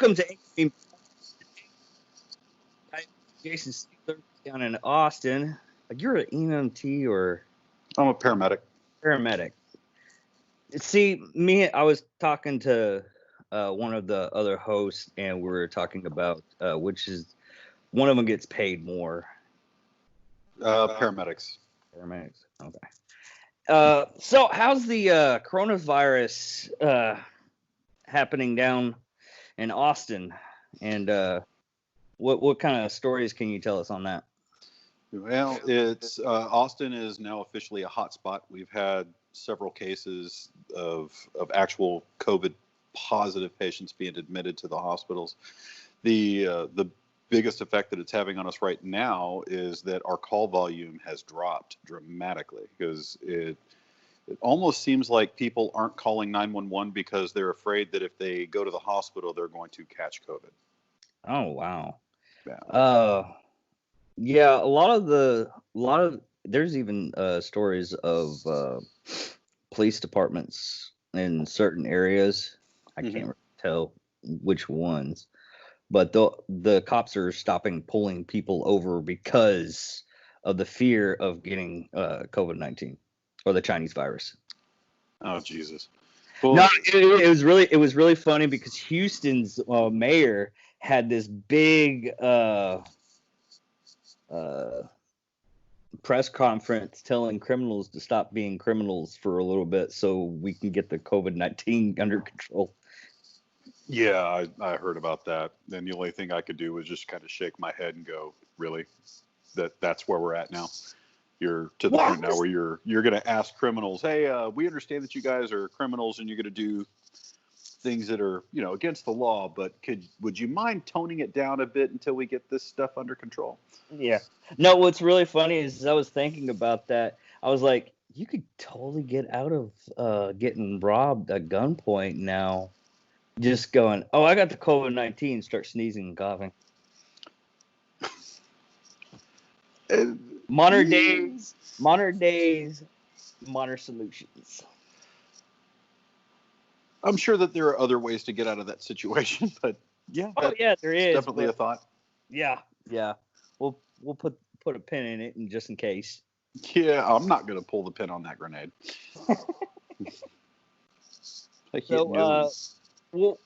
welcome to I'm Jason Siglar down in Austin. You're an EMT or I'm a paramedic. paramedic. See, I was talking to one of the other hosts, and we were talking about which is one of them gets paid more. Paramedics. Paramedics. Okay. So how's the coronavirus happening down in Austin? And what kind of stories can you tell us on that? Well, it's Austin is now officially a hotspot. We've had several cases of actual COVID positive patients being admitted to the hospitals. The biggest effect that it's having on us right now is that our call volume has dropped dramatically, because it almost seems like people aren't calling 911 because they're afraid that if they go to the hospital, they're going to catch COVID. Oh wow. Yeah. Yeah, a lot of there's even stories of police departments in certain areas. I can't really tell which ones, but the cops are stopping pulling people over because of the fear of getting COVID-19 or the Chinese virus. Oh Jesus. Well, No, it was really funny because Houston's mayor had this big press conference telling criminals to stop being criminals for a little bit so we can get the COVID-19 under control. yeah, I heard about that. And the only thing I could do was just kind of shake my head and go, really? That's where we're at now? You're to the point now where you're going to ask criminals, hey, we understand that you guys are criminals and you're going to do things that are, against the law, but would you mind toning it down a bit until we get this stuff under control? Yeah. No, what's really funny is I was thinking about that. I was like, you could totally get out of getting robbed at gunpoint now. Just going, oh, I got the COVID-19, start sneezing and coughing. Modern days, modern solutions. I'm sure that there are other ways to get out of that situation, but yeah. Oh yeah, there is definitely a thought. Yeah. We'll put a pin in it, and just in case. Yeah, I'm not gonna pull the pin on that grenade. Well,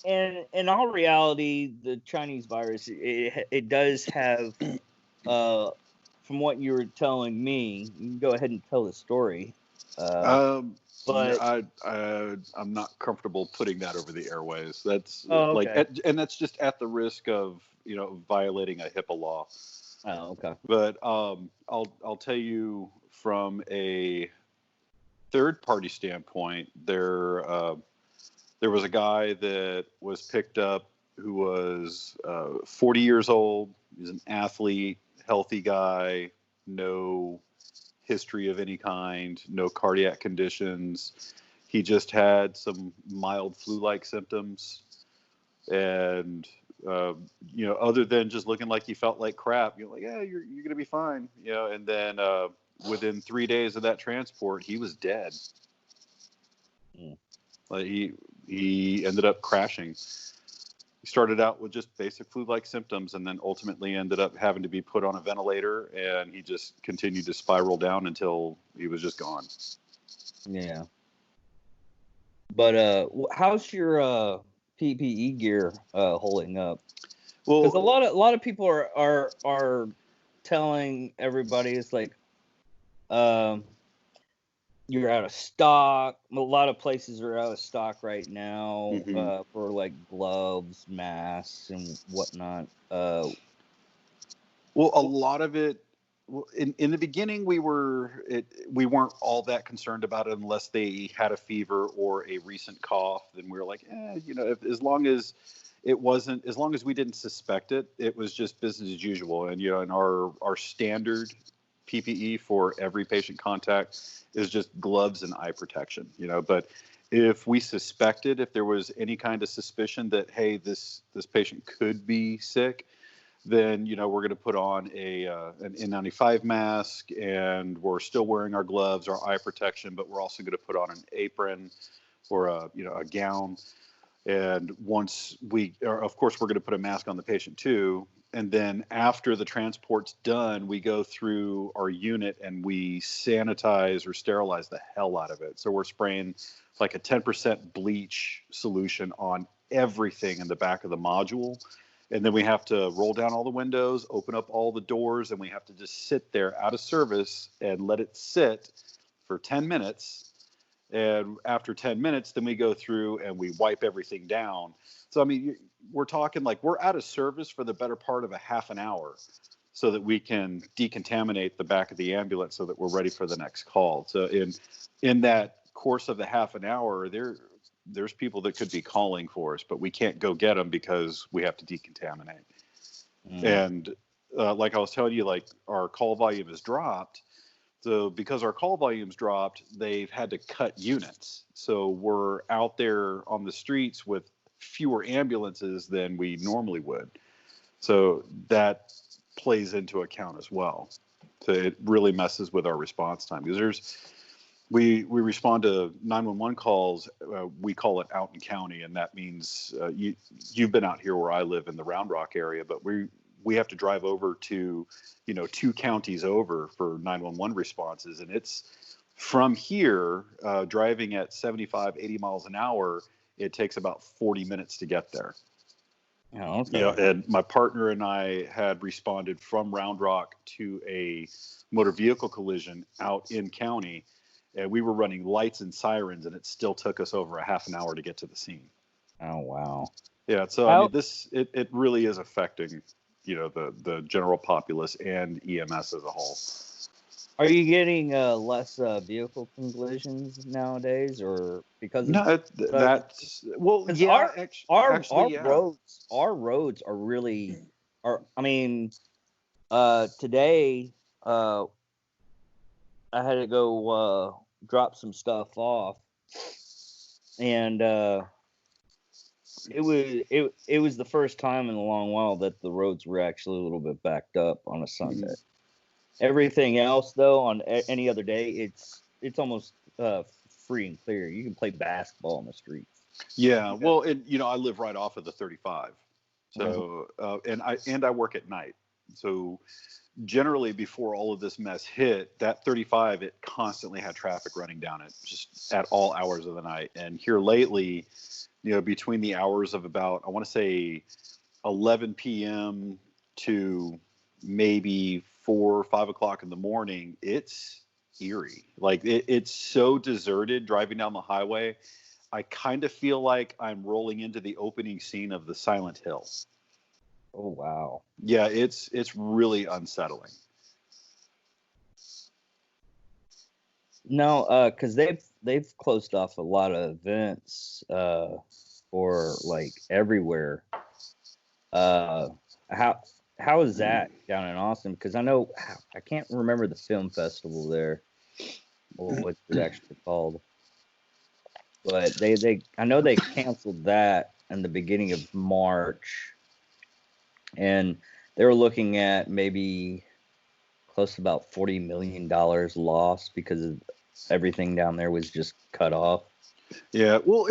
and in all reality, the Chinese virus it does have, from what you were telling me, you can go ahead and tell the story. But I'm not comfortable putting that over the airways. That's okay. and that's just at the risk of violating a HIPAA law. Oh, okay. But I'll tell you from a third party standpoint, there was a guy that was picked up who was 40 years old. He's an athlete, healthy guy, no history of any kind, no cardiac conditions. He just had some mild flu-like symptoms, and other than just looking like he felt like crap, you're like, yeah, you're gonna be fine, And then within 3 days of that transport, he was dead. Like he ended up crashing. He started out with just basic flu-like symptoms, and then ultimately ended up having to be put on a ventilator, and he just continued to spiral down until he was just gone. Yeah. But how's your PPE gear holding up? Well, because a lot of people are telling everybody it's like you're out of stock. A lot of places are out of stock right now for like gloves, masks, and whatnot. Well, a lot of it. In the beginning, we weren't all that concerned about it unless they had a fever or a recent cough. Then we were like, as long as we didn't suspect it, it was just business as usual. And and our standard PPE for every patient contact is just gloves and eye protection. But if we suspected, if there was any kind of suspicion that, hey, this patient could be sick, then we're going to put on an N95 mask, and we're still wearing our gloves, our eye protection, but we're also going to put on an apron or a gown, And once of course, we're going to put a mask on the patient too. And then after the transport's done, we go through our unit and we sanitize or sterilize the hell out of it. So we're spraying like a 10% bleach solution on everything in the back of the module. And then we have to roll down all the windows, open up all the doors, and we have to just sit there out of service and let it sit for 10 minutes. And after 10 minutes, then we go through and we wipe everything down. So, I mean, we're talking like we're out of service for the better part of a half an hour so that we can decontaminate the back of the ambulance so that we're ready for the next call. So in that course of the half an hour, there's people that could be calling for us, but we can't go get them because we have to decontaminate. And like I was telling you, like our call volume has dropped. So because our call volume's dropped, they've had to cut units. So we're out there on the streets with fewer ambulances than we normally would. So that plays into account as well. So it really messes with our response time because we respond to 911 calls. We call it out in county, and that means you've been out here where I live in the Round Rock area, but we have to drive over to, 2 counties over for 911 responses. And it's from here, driving at 75, 80 miles an hour, it takes about 40 minutes to get there. Oh, okay. And my partner and I had responded from Round Rock to a motor vehicle collision out in county. And we were running lights and sirens, and it still took us over a half an hour to get to the scene. Oh, wow. Yeah. So, I mean, it really is affecting, the general populace and EMS as a whole. Are you getting less vehicle collisions nowadays, or because of No, that's well, yeah, actually, yeah. our roads are really I mean, today I had to go drop some stuff off, and it was the first time in a long while that the roads were actually a little bit backed up on a Sunday. Everything else, though, on any other day, it's almost free and clear. You can play basketball on the streets. Yeah, well, and I live right off of the 35, so and I work at night, so generally before all of this mess hit, that 35 it constantly had traffic running down it just at all hours of the night. And here lately, between the hours of about I want to say 11 p.m. to maybe 4 or 5 o'clock in the morning, it's eerie. Like it's so deserted driving down the highway. I kind of feel like I'm rolling into the opening scene of the Silent Hill. Oh, wow. Yeah, it's really unsettling. No, because they've closed off a lot of events for like everywhere. How is that down in Austin? Because I can't remember the film festival there, or what's it actually called. But I know they canceled that in the beginning of March, and they were looking at maybe close to about $40 million lost because of everything down there was just cut off. Yeah, well,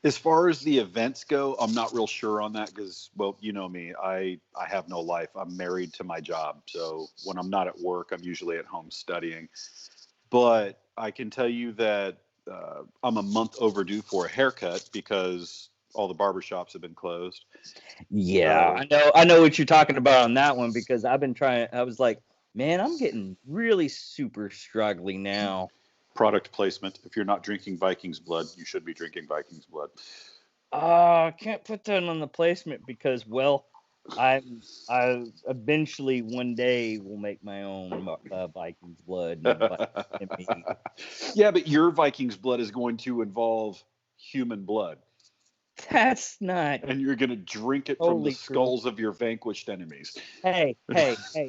as far as the events go, I'm not real sure on that because, well, you know me, I have no life. I'm married to my job, so when I'm not at work, I'm usually at home studying. But I can tell you that I'm a month overdue for a haircut because all the barbershops have been closed. Yeah, I know what you're talking about on that one because I've been trying. I was like, man, I'm getting really super struggling now. Product placement. If you're not drinking Vikings blood, you should be drinking Vikings blood. I can't put that on the placement because, well, I eventually one day will make my own Vikings blood. And yeah, but your Vikings blood is going to involve human blood. That's not. And you're going to drink it from the skulls of your vanquished enemies. Hey,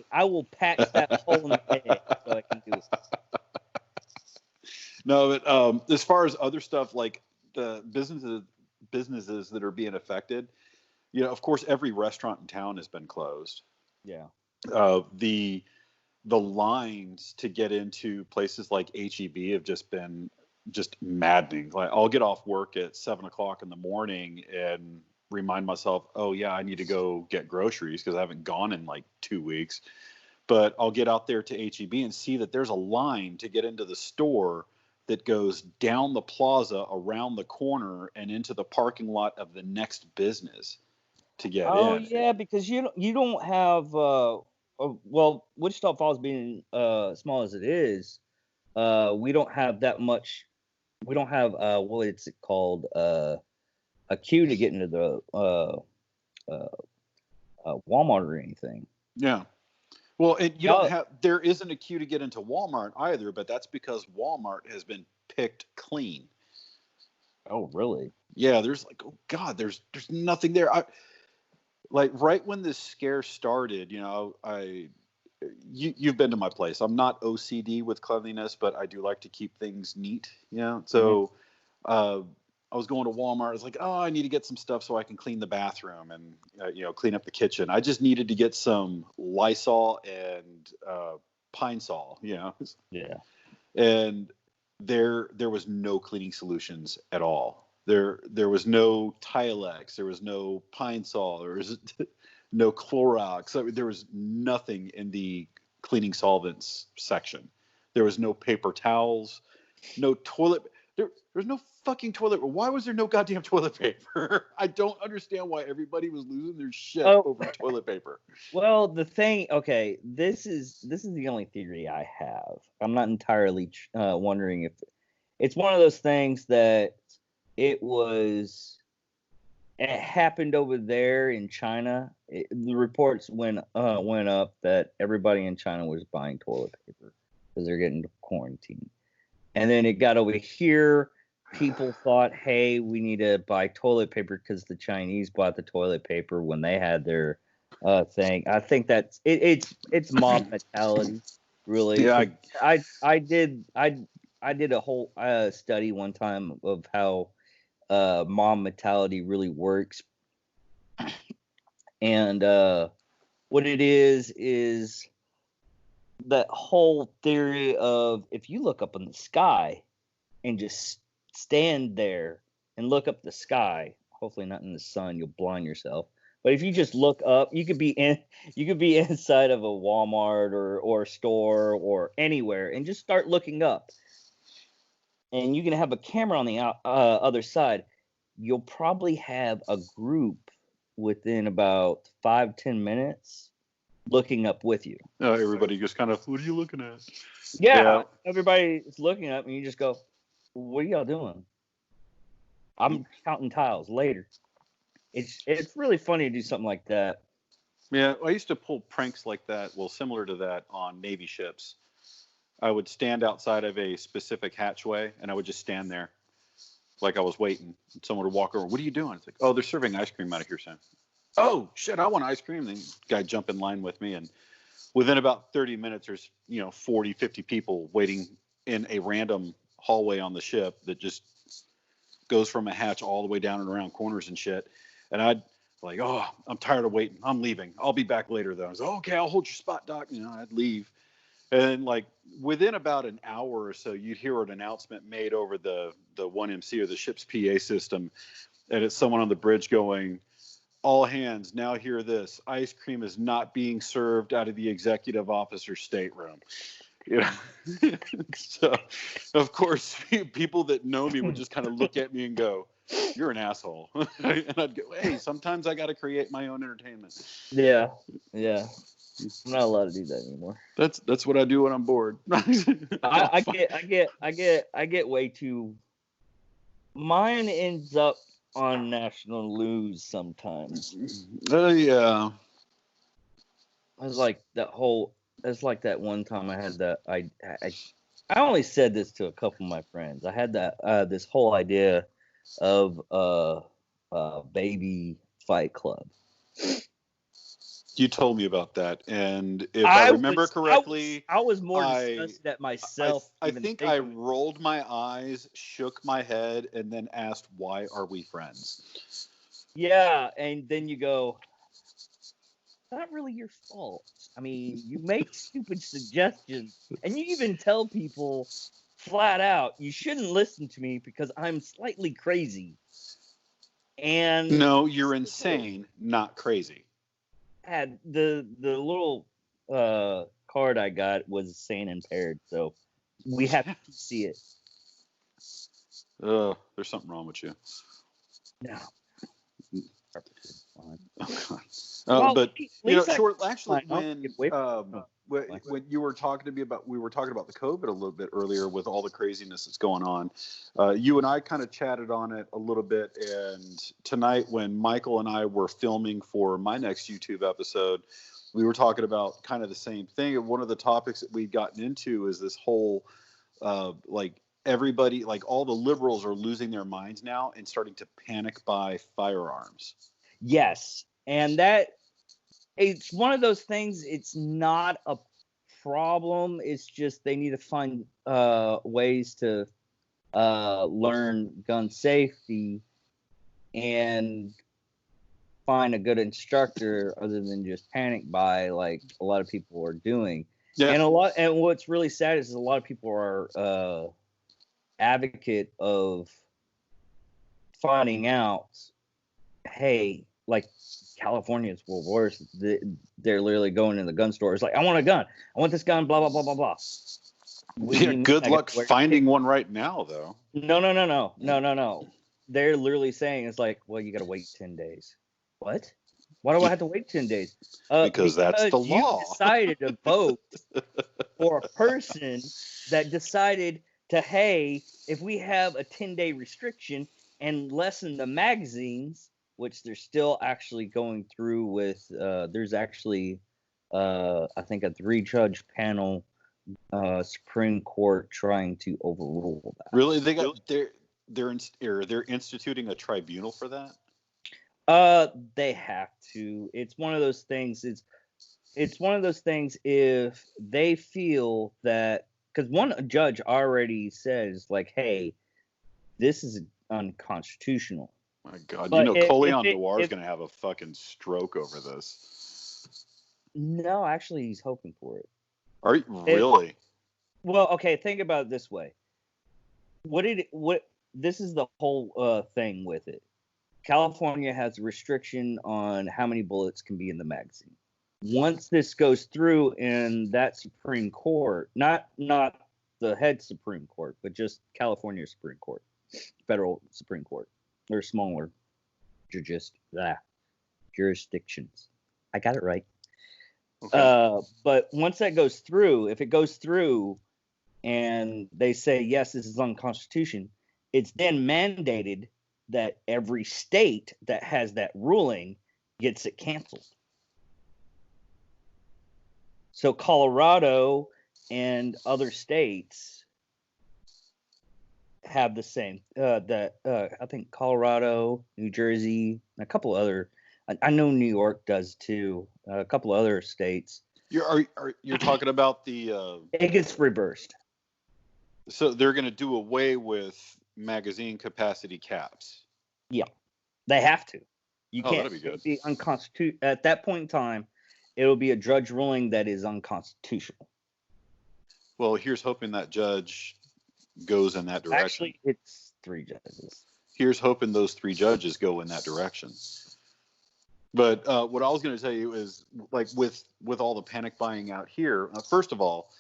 I will patch that hole in the head so I can do it. No, but as far as other stuff like the businesses that are being affected, of course, every restaurant in town has been closed. Yeah. The lines to get into places like HEB have just been just maddening. Like I'll get off work at 7 o'clock in the morning and remind myself, oh yeah, I need to go get groceries because I haven't gone in like 2 weeks. But I'll get out there to HEB and see that there's a line to get into the store that goes down the plaza, around the corner, and into the parking lot of the next business to get Oh in. yeah, because you don't have well, Wichita Falls being small as it is, we don't have that much. We don't have what is it called, a queue to get into the uh, Walmart or anything. Yeah. Well, and you don't Y'all, have, there isn't a queue to get into Walmart either, but that's because Walmart has been picked clean. oh really? Yeah, there's like, oh God, there's nothing there. Like right when this scare started, you've been to my place. I'm not OCD with cleanliness, but I do like to keep things neat. So uh, I was going to Walmart. I was like, oh, I need to get some stuff so I can clean the bathroom and clean up the kitchen. I just needed to get some Lysol and Pine Sol. Yeah. And there was no cleaning solutions at all. There was no Tilex, there was no Pine Sol, there was no Clorox. I mean, there was nothing in the cleaning solvents section. There was no paper towels, no toilet. There's no fucking toilet. Why was there no goddamn toilet paper? I don't understand why everybody was losing their shit over toilet paper. Well, the thing, okay, this is the only theory I have. I'm not entirely wondering if it's one of those things that it happened over there in China. The reports went up that everybody in China was buying toilet paper because they're getting quarantined. And then it got over here. People thought, hey, we need to buy toilet paper because the Chinese bought the toilet paper when they had their thing. I think that's it's mob mentality, really. Yeah, I did a whole study one time of how mob mentality really works, and what it is that whole theory of if you look up in the sky and just stand there and look up the sky, hopefully not in the sun, you'll blind yourself. But if you just look up, you could be inside of a Walmart or a store or anywhere and just start looking up. And you can have a camera on the other side. You'll probably have a group within about 5-10 minutes looking up with you. everybody just kind of, what are you looking at? Yeah. Everybody's looking up, and you just go, "What are y'all doing?" I'm counting tiles later. It's really funny to do something like that. Yeah, I used to pull pranks like that, well, similar to that on Navy ships. I would stand outside of a specific hatchway, and I would just stand there like I was waiting. Someone would walk over. What are you doing? It's like, oh, they're serving ice cream out of here soon. Oh, shit, I want ice cream. Then the guy jump in line with me, and within about 30 minutes, there's 40, 50 people waiting in a random hallway on the ship that just goes from a hatch all the way down and around corners and shit. And I'd like, oh, I'm tired of waiting. I'm leaving. I'll be back later though. I was like, okay, I'll hold your spot, Doc. I'd leave. And like within about an hour or so, you'd hear an announcement made over the 1MC or the ship's PA system, and it's someone on the bridge going, all hands, now hear this. Ice cream is not being served out of the executive officer's stateroom. So, of course, people that know me would just kind of look at me and go, you're an asshole. And I'd go, hey, sometimes I got to create my own entertainment. Yeah. I'm not allowed to do that anymore. That's what I do when I'm bored. I get way too. Mine ends up on national news sometimes. Yeah. It's like that one time I had that I only said this to a couple of my friends. I had that this whole idea of baby fight club. You told me about that, and if I remember correctly, I was more disgusted at myself. I think I rolled my eyes, shook my head, and then asked, "Why are we friends?" Yeah, and then you go, not really your fault. I mean, you make stupid suggestions, and you even tell people flat out, you shouldn't listen to me because I'm slightly crazy. And no, you're insane, not crazy. had the little card I got was saying impaired, so we have to see it. There's something wrong with you. No. But short. Actually, when you were talking to me about, we were talking about the COVID a little bit earlier with all the craziness that's going on. You and I kind of chatted on it a little bit, and tonight when Michael and I were filming for my next YouTube episode, we were talking about kind of the same thing. And one of the topics that we'd gotten into is this whole like everybody, like all the liberals are losing their minds now and starting to panic buy firearms. Yes, and that it's one of those things. It's not a problem. It's just they need to find ways to learn gun safety and find a good instructor other than just panic buy like a lot of people are doing. Yeah. And what's really sad is a lot of people are advocate of finding out, hey, like California's worse. They're literally going in the gun store. It's like, I want a gun. I want this gun, blah, blah, blah, blah, blah. Good luck finding one right now, though. No. They're literally saying, it's like, well, you got to wait 10 days. What? Why do I have to wait 10 days? Because that's the law. You decided to vote for a person that decided to, hey, if we have a 10-day restriction and lessen the magazines, which they're still actually going through with, there's actually, I think, a 3-judge panel, Supreme Court trying to overrule that. Really? They're instituting a tribunal for that? They have to. It's one of those things. It's one of those things if they feel that, because one judge already says, like, hey, this is unconstitutional. My God, but Coleon Noir is going to have a fucking stroke over this. No, actually, he's hoping for it. Are you really? Well, okay, think about it this way. This is the whole thing with it. California has a restriction on how many bullets can be in the magazine. Once this goes through in that Supreme Court, not the head Supreme Court, but just California Supreme Court, federal Supreme Court, they're smaller, jurisdictions. I got it right. Okay. But once that goes through, if it goes through and they say, yes, this is unconstitutional, it's then mandated that every state that has that ruling gets it canceled. So Colorado and other states have the same. I think Colorado, New Jersey, and a couple other. I know New York does too. A couple other states. You're talking about the? It gets reversed. So they're going to do away with magazine capacity caps. Yeah, they have to. You can't. That'd be good. Be unconstitutional at that point in time. It'll be a judge ruling that is unconstitutional. Well, here's hoping that judge goes in that direction. Actually, it's 3 judges. Here's hoping those 3 judges go in that direction. But what I was going to tell you is, like, with all the panic buying out here, first of all,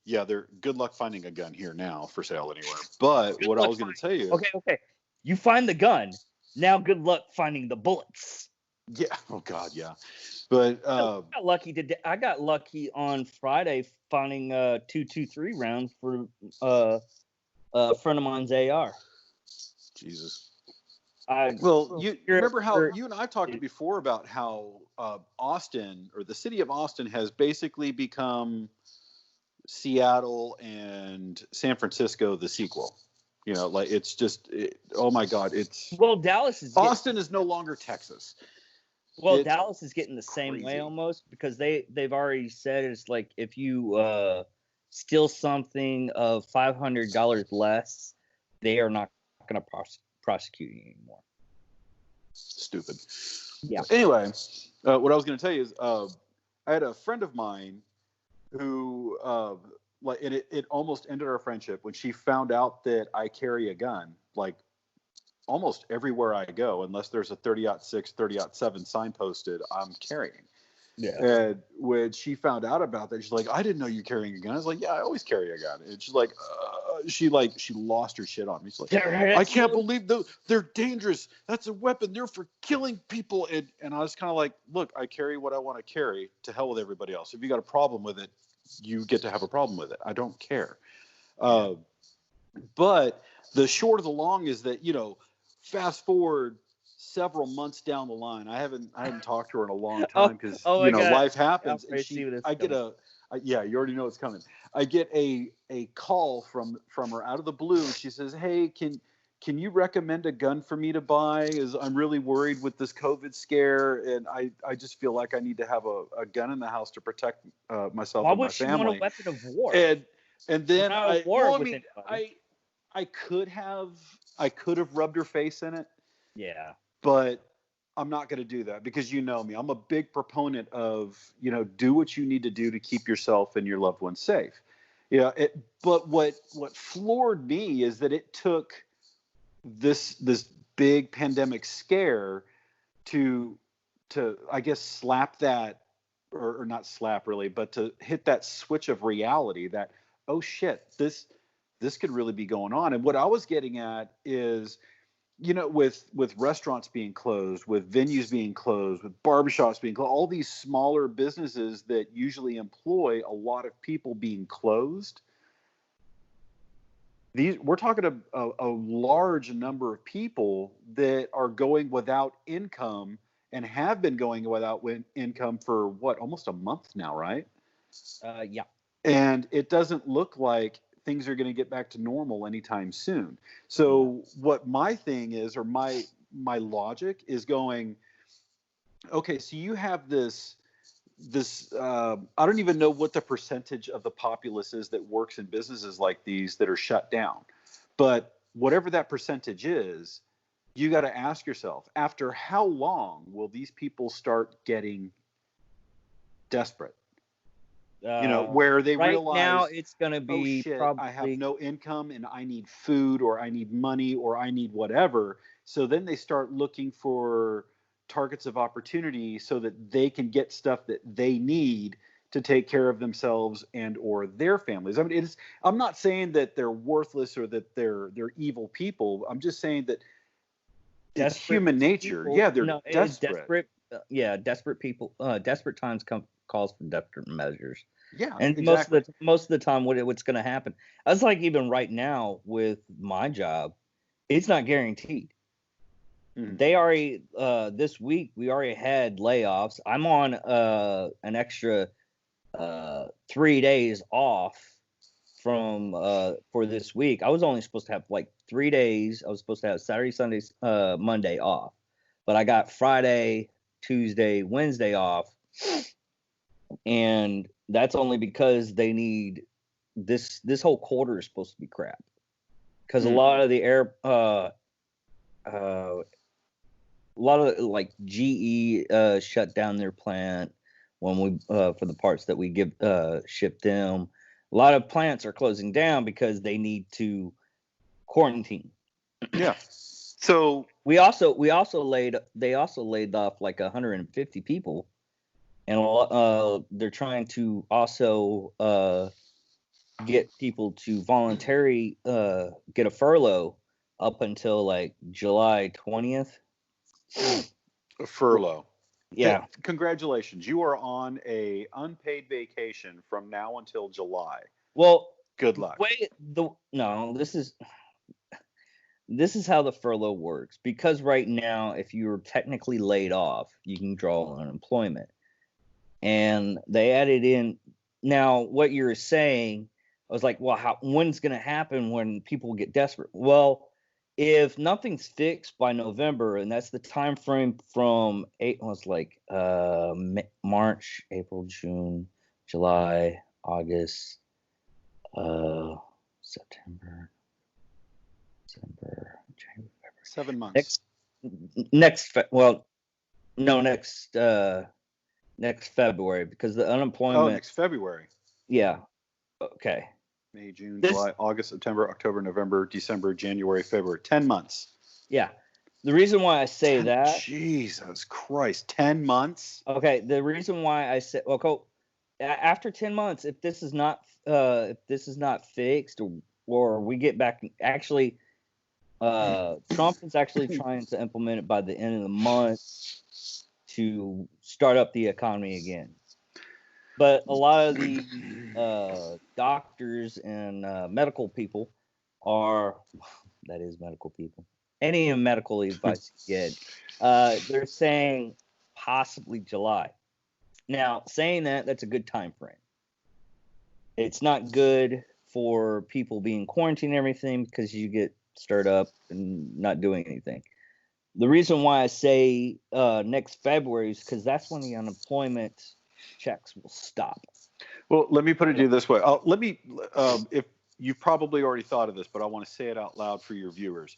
they're good luck finding a gun here now for sale anywhere. But what I was going to tell you, okay, you find the gun. Now, good luck finding the bullets. Yeah. Oh God, yeah. But I got lucky on Friday finding a .223 round for a friend of mine's AR. Jesus. You remember how you and I talked before about how Austin, or the city of Austin, has basically become Seattle and San Francisco the sequel. You know, like it's just, oh my God, Austin is no longer Texas. Well, Dallas is getting the same way almost, because they've already said it's like if you steal something of $500 less, they are not going to prosecute you anymore. Stupid. Yeah. Anyway, what I was going to tell you is I had a friend of mine who like, and it almost ended our friendship when she found out that I carry a gun, like almost everywhere I go, unless there's a 30-06, 30-7 sign posted, I'm carrying. Yeah. And when she found out about that, she's like, I didn't know you carrying a gun. I was like, yeah, I always carry a gun. And she's like, she lost her shit on me. She's like, I can't believe they're dangerous. That's a weapon. They're for killing people. And I was kind of like, look, I carry what I want to carry. To hell with everybody else. If you got a problem with it, you get to have a problem with it. I don't care. But the short of the long is that, fast forward several months down the line. I haven't talked to her in a long time because life happens, and yeah, you already know it's coming. I get a call from her out of the blue, and she says, "Hey, can you recommend a gun for me to buy? As I'm really worried with this COVID scare, and I just feel like I need to have a gun in the house to protect myself and my family." Why would she want a weapon of war? And then I could have rubbed her face in it. Yeah. But I'm not going to do that because you know me. I'm a big proponent of, do what you need to do to keep yourself and your loved ones safe. Yeah. But what floored me is that it took this big pandemic scare to I guess slap that, or not slap really, but to hit that switch of reality that, oh shit, this could really be going on. And what I was getting at is, with restaurants being closed, with venues being closed, with barbershops being closed, all these smaller businesses that usually employ a lot of people being closed. We're talking a large number of people that are going without income and have been going without income for almost a month now, right? Yeah. And it doesn't look like things are going to get back to normal anytime soon. So what my thing is, or my logic is going, okay, so you have this I don't even know what the percentage of the populace is that works in businesses like these that are shut down, but whatever that percentage is, you got to ask yourself, after how long will these people start getting desperate? Where they right realize, now it's going to be, oh shit, probably, I have no income and I need food, or I need money, or I need whatever. So then they start looking for targets of opportunity so that they can get stuff that they need to take care of themselves and or their families. I mean, I'm not saying that they're worthless or that they're evil people. I'm just saying that it's human nature. People, yeah, they're desperate. Desperate people. Desperate times calls for desperate measures. Yeah, and exactly. most of the time, what's going to happen? That's like even right now with my job, it's not guaranteed. Mm-hmm. They already this week we already had layoffs. I'm on an extra 3 days off from for this week. I was only supposed to have like 3 days. I was supposed to have Saturday, Sunday, Monday off, but I got Friday, Tuesday, Wednesday off, and that's only because they need this whole quarter is supposed to be crap because a lot of the a lot of like GE shut down their plant when we for the parts that we ship them. A lot of plants are closing down because they need to quarantine. Yeah. So they also laid off like 150 people, and they're trying to also get people to voluntarily get a furlough up until like July 20th. A furlough. Yeah. Congratulations. You are on a unpaid vacation from now until July. Well, good luck. This is how the furlough works, because right now, if you're technically laid off, you can draw unemployment. And they added in, now what you're saying, I was like, well, when's going to happen when people get desperate? Well, if nothing's fixed by November, and that's the time frame from March, April, June, July, August, September, December, January, February. 7 months. Next February, because the unemployment. Oh, next February. Yeah. Okay. May, June, This, July, August, September, October, November, December, January, February. 10 months. yeah. The reason why I say that, Jesus Christ, 10 months? okay, the reason why I said, well, after 10 months, if this is not fixed, or we get back, actually, Trump is actually trying to implement it by the end of the month to start up the economy again. But a lot of the doctors and medical people that is medical people, any medical advice you get, they're saying possibly July. Now, saying that's a good time frame. It's not good for people being quarantined and everything because you get stirred up and not doing anything. The reason why I say next February is because that's when the unemployment checks will stop. Well, let me put it to you this way. If you've probably already thought of this, but I want to say it out loud for your viewers.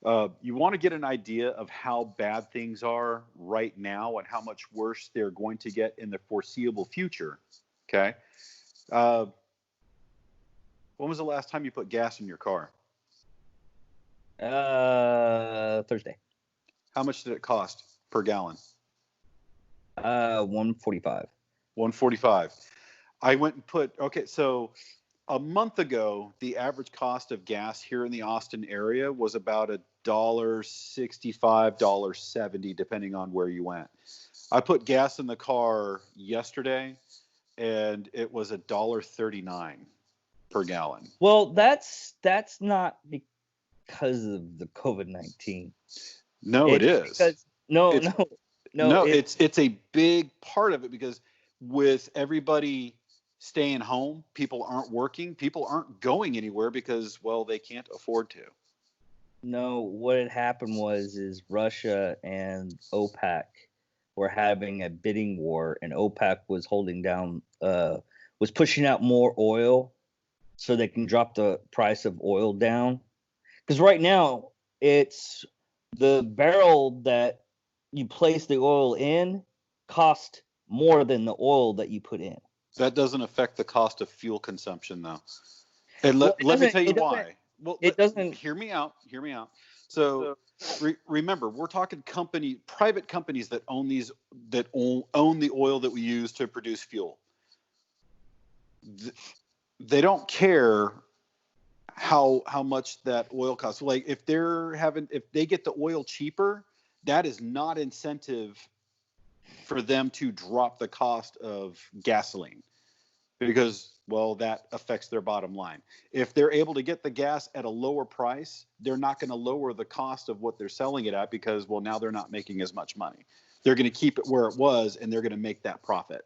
You want to get an idea of how bad things are right now and how much worse they're going to get in the foreseeable future. Okay. When was the last time you put gas in your car? Thursday. How much did it cost per gallon? $1.45. $1.45. I went and so a month ago, the average cost of gas here in the Austin area was about $1.65, $1.70, depending on where you went. I put gas in the car yesterday, and it was $1.39 per gallon. Well, that's not because of the COVID-19. No, it is. Because, no. It's a big part of it because with everybody staying home, people aren't working, people aren't going anywhere because, well, they can't afford to. No, what had happened is Russia and OPEC were having a bidding war, and OPEC was was pushing out more oil so they can drop the price of oil down. Because right now, it's the barrel that you place the oil in cost more than the oil that you put in. That doesn't affect the cost of fuel consumption, though. And let me tell you why. Well, it doesn't. Hear me out. So remember, we're talking private companies that own the oil that we use to produce fuel. They don't care how much that oil costs. Like if they get the oil cheaper, that is not incentive for them to drop the cost of gasoline because, well, that affects their bottom line. If they're able to get the gas at a lower price, they're not going to lower the cost of what they're selling it at because, well, now they're not making as much money. They're going to keep it where it was and they're going to make that profit.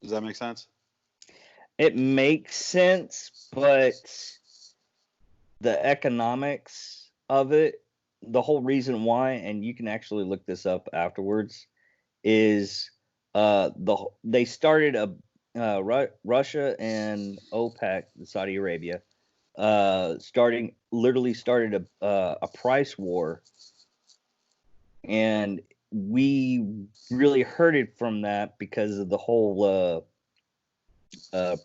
Does that make sense? It makes sense, but the economics of it, the whole reason why, and you can actually look this up afterwards, is they started Russia and OPEC, Saudi Arabia, literally started a price war, and we really heard it from that because of the whole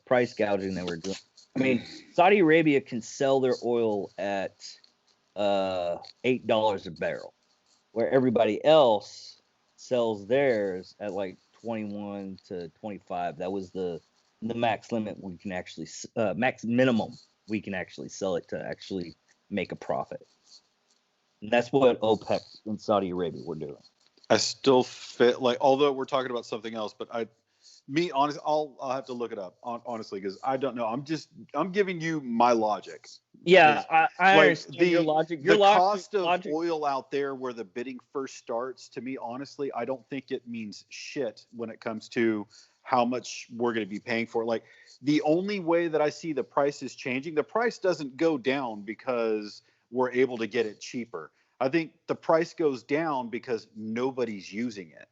price gouging they were doing. I mean, Saudi Arabia can sell their oil at $8 a barrel, where everybody else sells theirs at like 21 to 25. That was the max limit we can actually max minimum we can actually sell it to actually make a profit. And that's what OPEC and Saudi Arabia were doing. I still fit like, although we're talking about something else, but honestly, I'll have to look it up honestly because I don't know. I'm giving you my logic. Yeah, I understand your logic. The cost of oil out there where the bidding first starts, to me, honestly, I don't think it means shit when it comes to how much we're going to be paying for it. Like the only way that I see the price is changing, the price doesn't go down because we're able to get it cheaper. I think the price goes down because nobody's using it.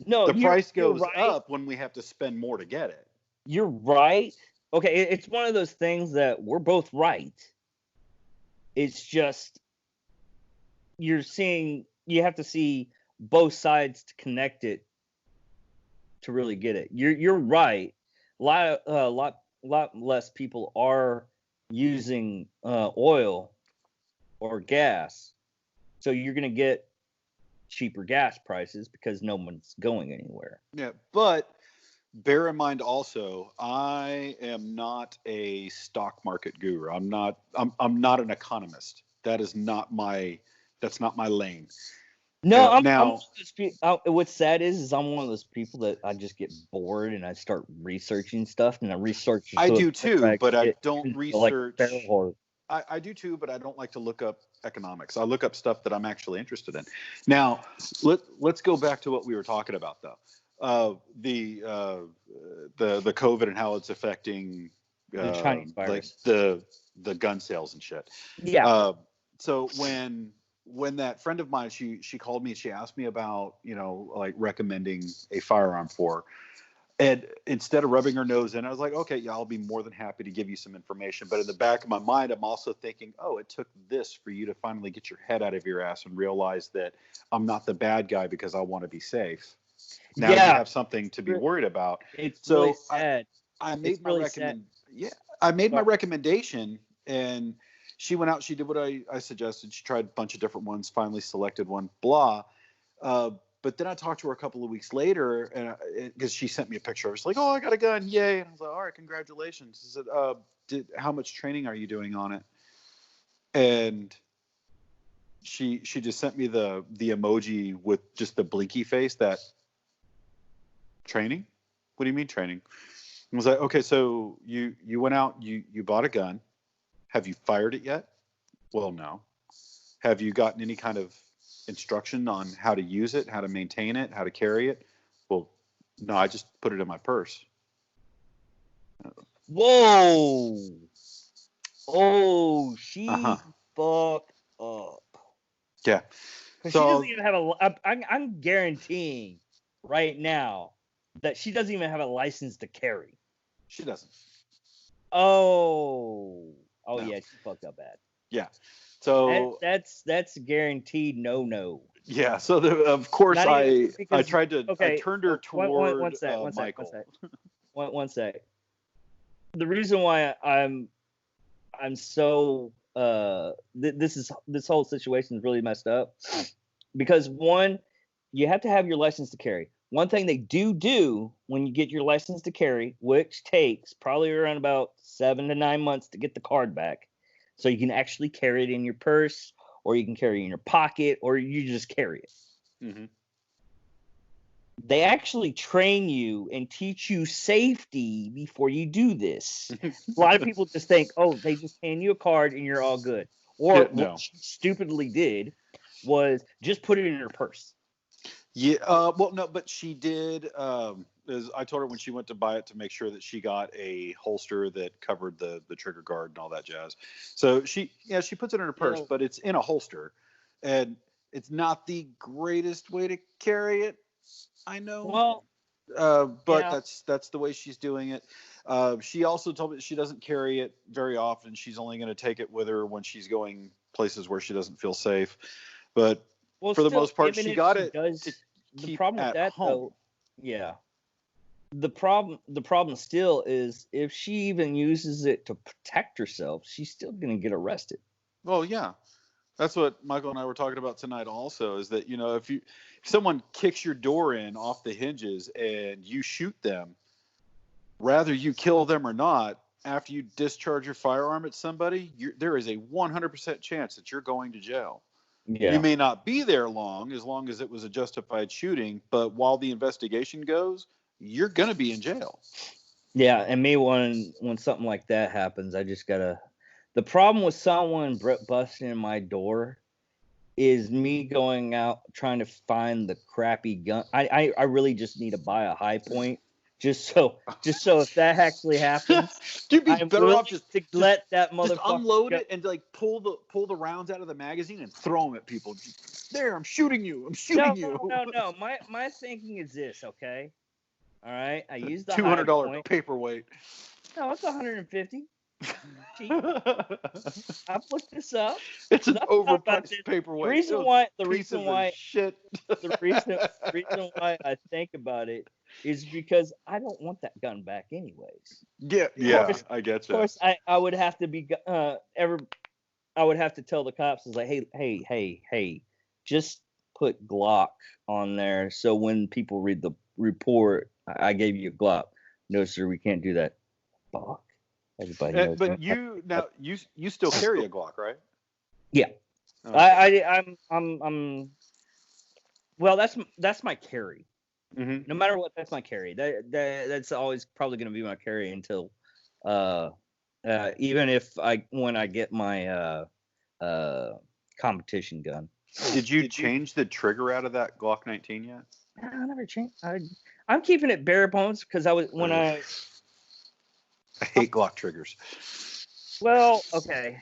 No, the price goes up when we have to spend more to get it. You're right. Okay, it's one of those things that we're both right. It's just you have to see both sides to connect it to really get it. You're right. A lot lot less people are using oil or gas, so you're going to get cheaper gas prices because no one's going anywhere. Yeah, but bear in mind also, I am not a stock market guru. I'm not an economist. That's not my lane. No, I'm now one of what's sad is I'm one of those people that I just get bored and I start researching stuff, and I research. I do too, but I get don't like research. I do too, but I don't like to look up economics. I look up stuff that I'm actually interested in. Now, let's go back to what we were talking about, though. The COVID and how it's affecting the Chinese virus, like the gun sales and shit. Yeah. So when that friend of mine, she called me and she asked me about, like recommending a firearm for her. And instead of rubbing her nose in, I was like, okay, yeah, I'll be more than happy to give you some information. But in the back of my mind, I'm also thinking, oh, it took this for you to finally get your head out of your ass and realize that I'm not the bad guy because I want to be safe. Now you have something to be worried about. It's really sad. I made my recommendation, and she went out. She did what I suggested. She tried a bunch of different ones, finally selected one, blah. But then I talked to her a couple of weeks later, and because she sent me a picture, I was like, "Oh, I got a gun, yay!" And I was like, "All right, congratulations." I said, "How much training are you doing on it?" And she just sent me the emoji with just the blinky face. That training? What do you mean training? I was like, "Okay, so you went out, you bought a gun. Have you fired it yet?" Well, no. Have you gotten any kind of instruction on how to use it, how to maintain it, how to carry it? Well, no, I just put it in my purse. Whoa. Oh, she fucked up. Yeah. So she doesn't even have I'm guaranteeing right now that she doesn't even have a license to carry. She doesn't. Oh, no. Yeah, she fucked up bad. Yeah. So that's guaranteed no. Yeah. So of course I tried to. Okay, I turned her toward one sec. Michael. One sec. The reason why I'm so this whole situation is really messed up because one, you have to have your license to carry. One thing they do when you get your license to carry, which takes probably around about 7 to 9 months to get the card back, so you can actually carry it in your purse, or you can carry it in your pocket, or you just carry it. Mm-hmm. They actually train you and teach you safety before you do this. A lot of people just think, oh, they just hand you a card and you're all good. Or what she stupidly did was just put it in her purse. Yeah. Well, no, but she did. As I told her when she went to buy it, to make sure that she got a holster that covered the trigger guard and all that jazz. So she puts it in her purse, but it's in a holster, and it's not the greatest way to carry it. I know. Well, but that's the way she's doing it. She also told me she doesn't carry it very often. She's only going to take it with her when she's going places where she doesn't feel safe. But for the most part, she got it. The problem with that, though, the problem still is if she even uses it to protect herself, she's still going to get arrested. Well, yeah. That's what Michael and I were talking about tonight also, is that, if someone kicks your door in off the hinges and you shoot them, rather you kill them or not, after you discharge your firearm at somebody, there is a 100% chance that you're going to jail. Yeah. You may not be there as long as it was a justified shooting, but while the investigation goes, you're going to be in jail. Yeah, and me, when something like that happens, I just got to... The problem with someone busting in my door is me going out trying to find the crappy gun. I really just need to buy a high point just so if that actually happens, you'd be better off just let that motherfucker just unload it and like pull the rounds out of the magazine and throw them at people. There, I'm shooting you. No. My thinking is this, okay? All right, I use the $200 paperweight. No, it's $150. I've looked this up. It's an overpriced paperweight. The reason why I think about it is because I don't want that gun back anyways. Yeah, I get Of you. course, I would have to be I would have to tell the cops, is like, hey, just put Glock on there, so when people read the report, I gave you a Glock. No, sir, we can't do that. Fuck. Everybody knows. But you still carry a Glock, right? Yeah. Okay. I'm well, that's my carry. Mm-hmm. No matter what, that's my carry. That's always probably going to be my carry until uh even if when I get my competition gun. Did you change the trigger out of that Glock 19 yet? I never changed. I'm keeping it bare bones because I hate Glock triggers. well, okay.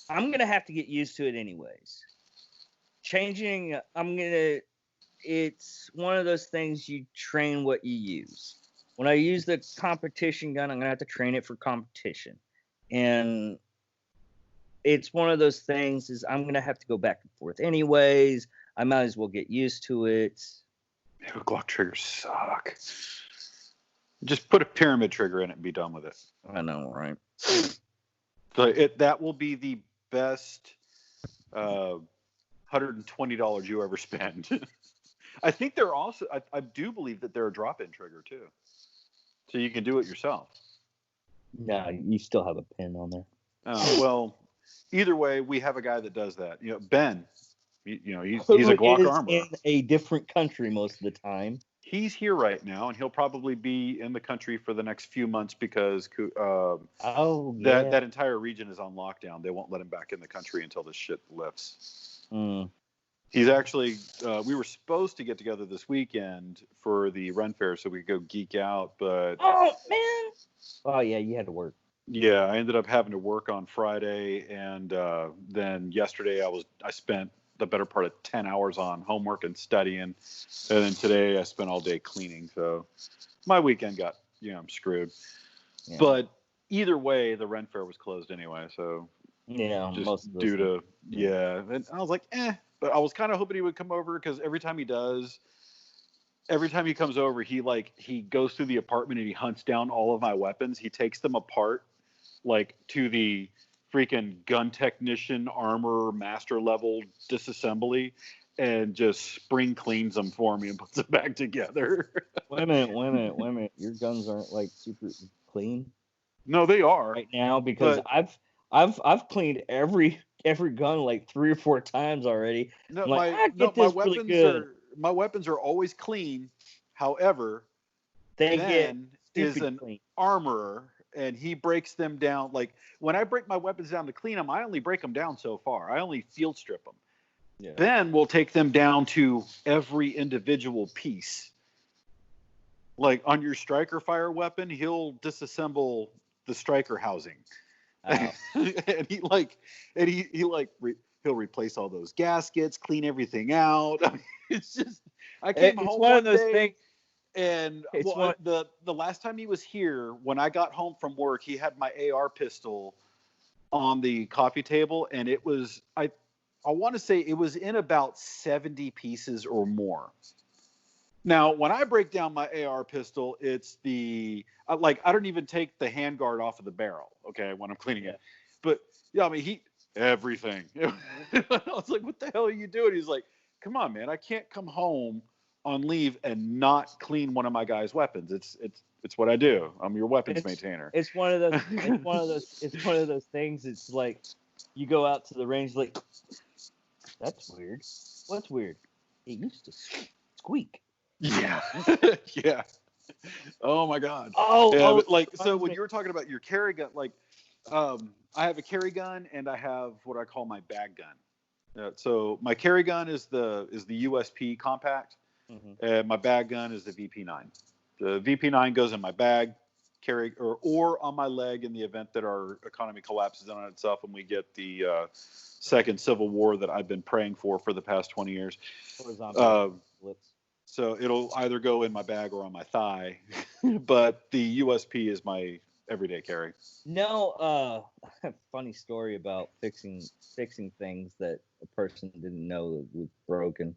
I'm gonna have to get used to it anyways. Changing, it's one of those things, you train what you use. When I use the competition gun, I'm gonna have to train it for competition, and it's one of those things is I'm gonna have to go back and forth anyways. I might as well get used to it. Glock triggers suck. Just put a pyramid trigger in it and be done with it. I know, right? So that will be the best $120 you ever spend. I think they're also, I do believe that they're a drop-in trigger too. So you can do it yourself. No, you still have a pin on there. Well, either way, we have a guy that does that. Ben, he's a Glock armor. In a different country most of the time. He's here right now, and he'll probably be in the country for the next few months because that entire region is on lockdown. They won't let him back in the country until this shit lifts. He's actually, we were supposed to get together this weekend for the Ren Fair so we could go geek out, but... Oh, man! Oh, yeah, you had to work. Yeah, I ended up having to work on Friday, and then yesterday I spent the better part of 10 hours on homework and studying, and then today I spent all day cleaning, so my weekend got, I'm screwed. Yeah. But either way, the Ren Fair was closed anyway, so... Yeah, just most of those due to... Yeah, and I was like, but I was kind of hoping he would come over, because every time he comes over, he goes through the apartment and he hunts down all of my weapons. He takes them apart, like, to the freaking gun technician armor master level disassembly, and just spring cleans them for me and puts them back together. Wait a minute. Your guns aren't like super clean? No, they are right now, because I've cleaned every gun like 3 or 4 times already. No, my weapons are always clean. However, Ben is an armorer, and he breaks them down. Like, when I break my weapons down to clean them, I only break them down so far. I only field strip them. Yeah. Ben will take them down to every individual piece. Like, on your striker fire weapon, he'll disassemble the striker housing. Oh. And he'll replace all those gaskets, clean everything out. I mean, it's just, I came home one day, and the last time he was here, when I got home from work, he had my AR pistol on the coffee table, and it was, I want to say it was in about 70 pieces or more. Now, when I break down my AR pistol, it's I don't even take the handguard off of the barrel, okay, when I'm cleaning it. But, yeah, I mean, everything. I was like, what the hell are you doing? He's like, come on, man, I can't come home on leave and not clean one of my guys' weapons. It's what I do. I'm your weapons maintainer. It's one of those things. It's like, you go out to the range, like, that's weird. What's weird? It used to squeak. Yeah. Yeah. Oh my God. So when you were talking about your carry gun, like, I have a carry gun and I have what I call my bag gun. So my carry gun is the USP compact, and my bag gun is the VP9. The VP9 goes in my bag, carry or on my leg in the event that our economy collapses in on itself and we get the second civil war that I've been praying for the past 20 years. So it'll either go in my bag or on my thigh, but the USP is my everyday carry. No, funny story about fixing things that a person didn't know was broken.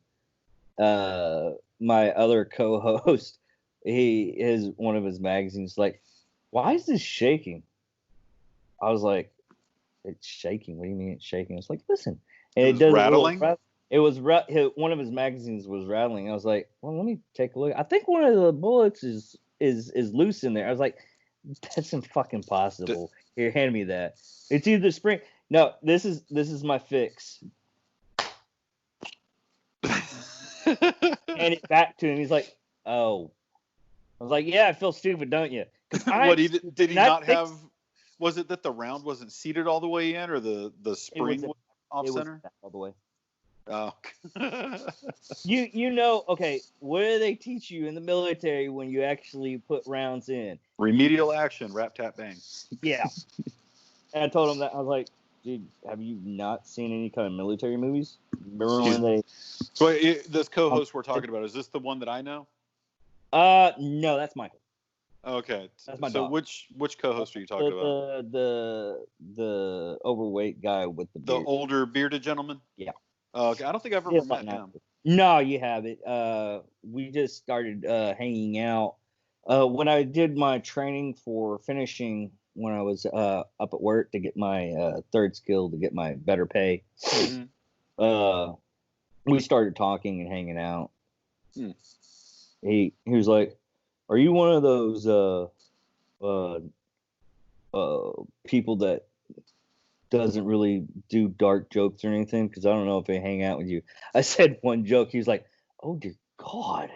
My other co-host one of his magazines like, why is this shaking? I was like, it's shaking. What do you mean it's shaking? It's like, listen, and it does rattling. It was one of his magazines was rattling. I was like, well, let me take a look. I think one of the bullets is loose in there. I was like, that's impossible. Here, hand me that. It's either spring. No, this is my fix. Hand it back to him. He's like, oh. I was like, yeah, I feel stupid, don't you? What did he not have? Was it that the round wasn't seated all the way in, or the spring was off center? All the way. Oh. you know, okay, what do they teach you in the military when you actually put rounds in? Remedial action, rap, tap, bang. Yeah. And I told him that. I was like, dude, have you not seen any kind of military movies? Remember when they... So this co-host we're talking about, is this the one that I know? No, that's Michael. Okay. That's my dog. Which co-host are you talking about? The overweight guy with the beard. The older bearded gentleman? Yeah. Okay. I don't think I've ever met him. No, you haven't. We just started hanging out. When I did my training for finishing when I was up at work to get my third skill to get my better pay, we started talking and hanging out. He was like, "Are you one of those people that doesn't really do dark jokes or anything? Because I don't know if they hang out with you." I said one joke. He was like, "Oh dear God,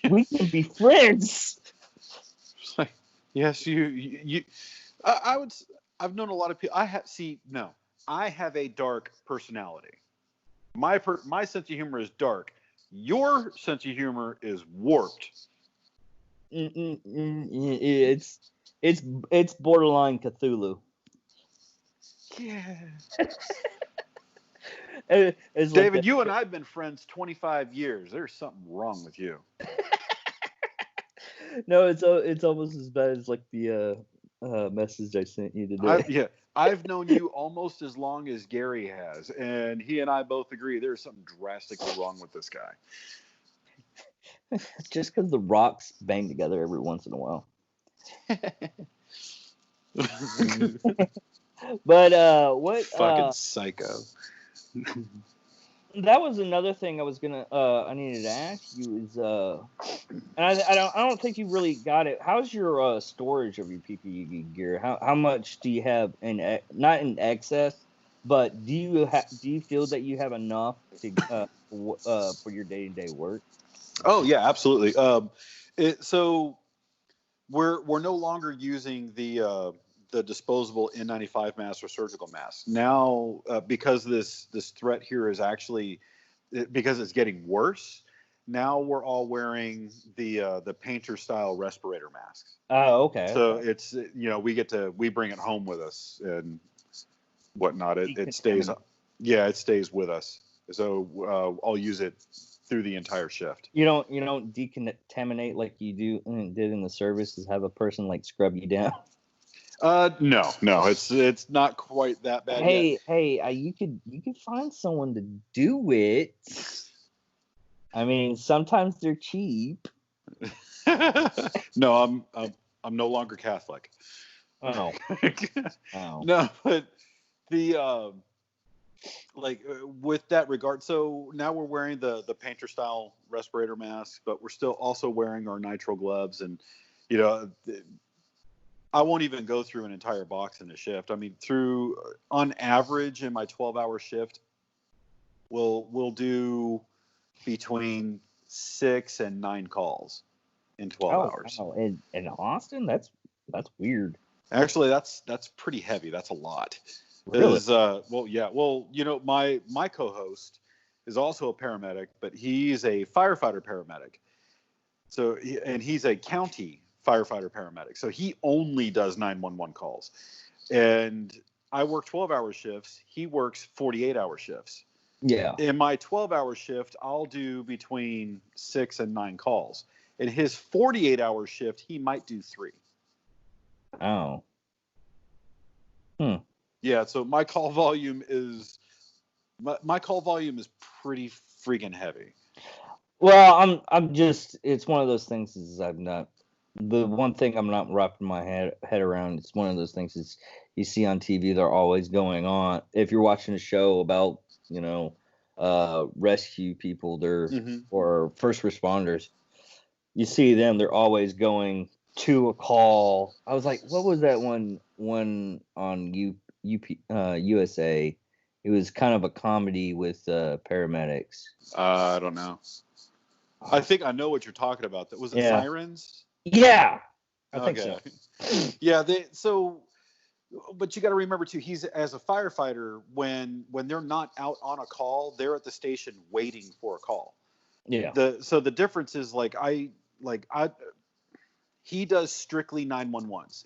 we can be friends." It's like, yes, you. I've known a lot of people. I have a dark personality. My sense of humor is dark. Your sense of humor is warped. It's borderline Cthulhu. Yeah. It's David, like you and I have been friends 25 years. There's something wrong with you. No, it's almost as bad as like the message I sent you today. I've known you almost as long as Gary has, and he and I both agree there's something drastically wrong with this guy. Just because the rocks bang together every once in a while. But what? Fucking psycho. That was another thing I was gonna I needed to ask you is and I don't think you really got it. How's your storage of your PPE gear? How much do you have not in excess, but do you feel that you have enough to for your day-to-day work? Oh yeah, absolutely. So we're no longer using the disposable N95 masks or surgical masks now because this threat here is actually because it's getting worse. Now we're all wearing the painter style respirator masks. Oh, okay. So it's we bring it home with us and whatnot. It stays. Yeah, it stays with us. So I'll use it through the entire shift. You don't decontaminate like you did in the service, is have a person like scrub you down. No, it's not quite that bad yet. Hey, you could find someone to do it. I mean, sometimes they're cheap. No, I'm no longer Catholic. Oh. Oh. No, but the with that regard, so now we're wearing the painter style respirator masks, but we're still also wearing our nitrile gloves, and I won't even go through an entire box in a shift. I mean, on average in my 12-hour shift, we'll do between 6 and 9 calls in 12 hours. Wow. In Austin, that's weird. Actually, that's pretty heavy. That's a lot. Really? Well, yeah. Well, my co-host is also a paramedic, but he's a firefighter paramedic. So, he's a county firefighter paramedic. So he only does 911 calls. And I work 12-hour shifts. He works 48-hour shifts. Yeah. In my 12-hour shift, I'll do between 6 and 9 calls. In his 48-hour shift, he might do 3. Oh. Yeah, so my call volume is pretty freaking heavy. Well, I'm just. It's one of those things. Is I'm not. The one thing I'm not wrapping my head around. It's one of those things. Is you see on TV. They're always going on. If you're watching a show about rescue people, or first responders, you see them. They're always going to a call. I was like, what was that one on USA? It was kind of a comedy with paramedics. I don't know. I think I know what you're talking about. That was it. Yeah. Sirens. Yeah, I think Okay. so. Yeah. But you got to remember too. He's as a firefighter when they're not out on a call, they're at the station waiting for a call. Yeah. So the difference is he does strictly 911s.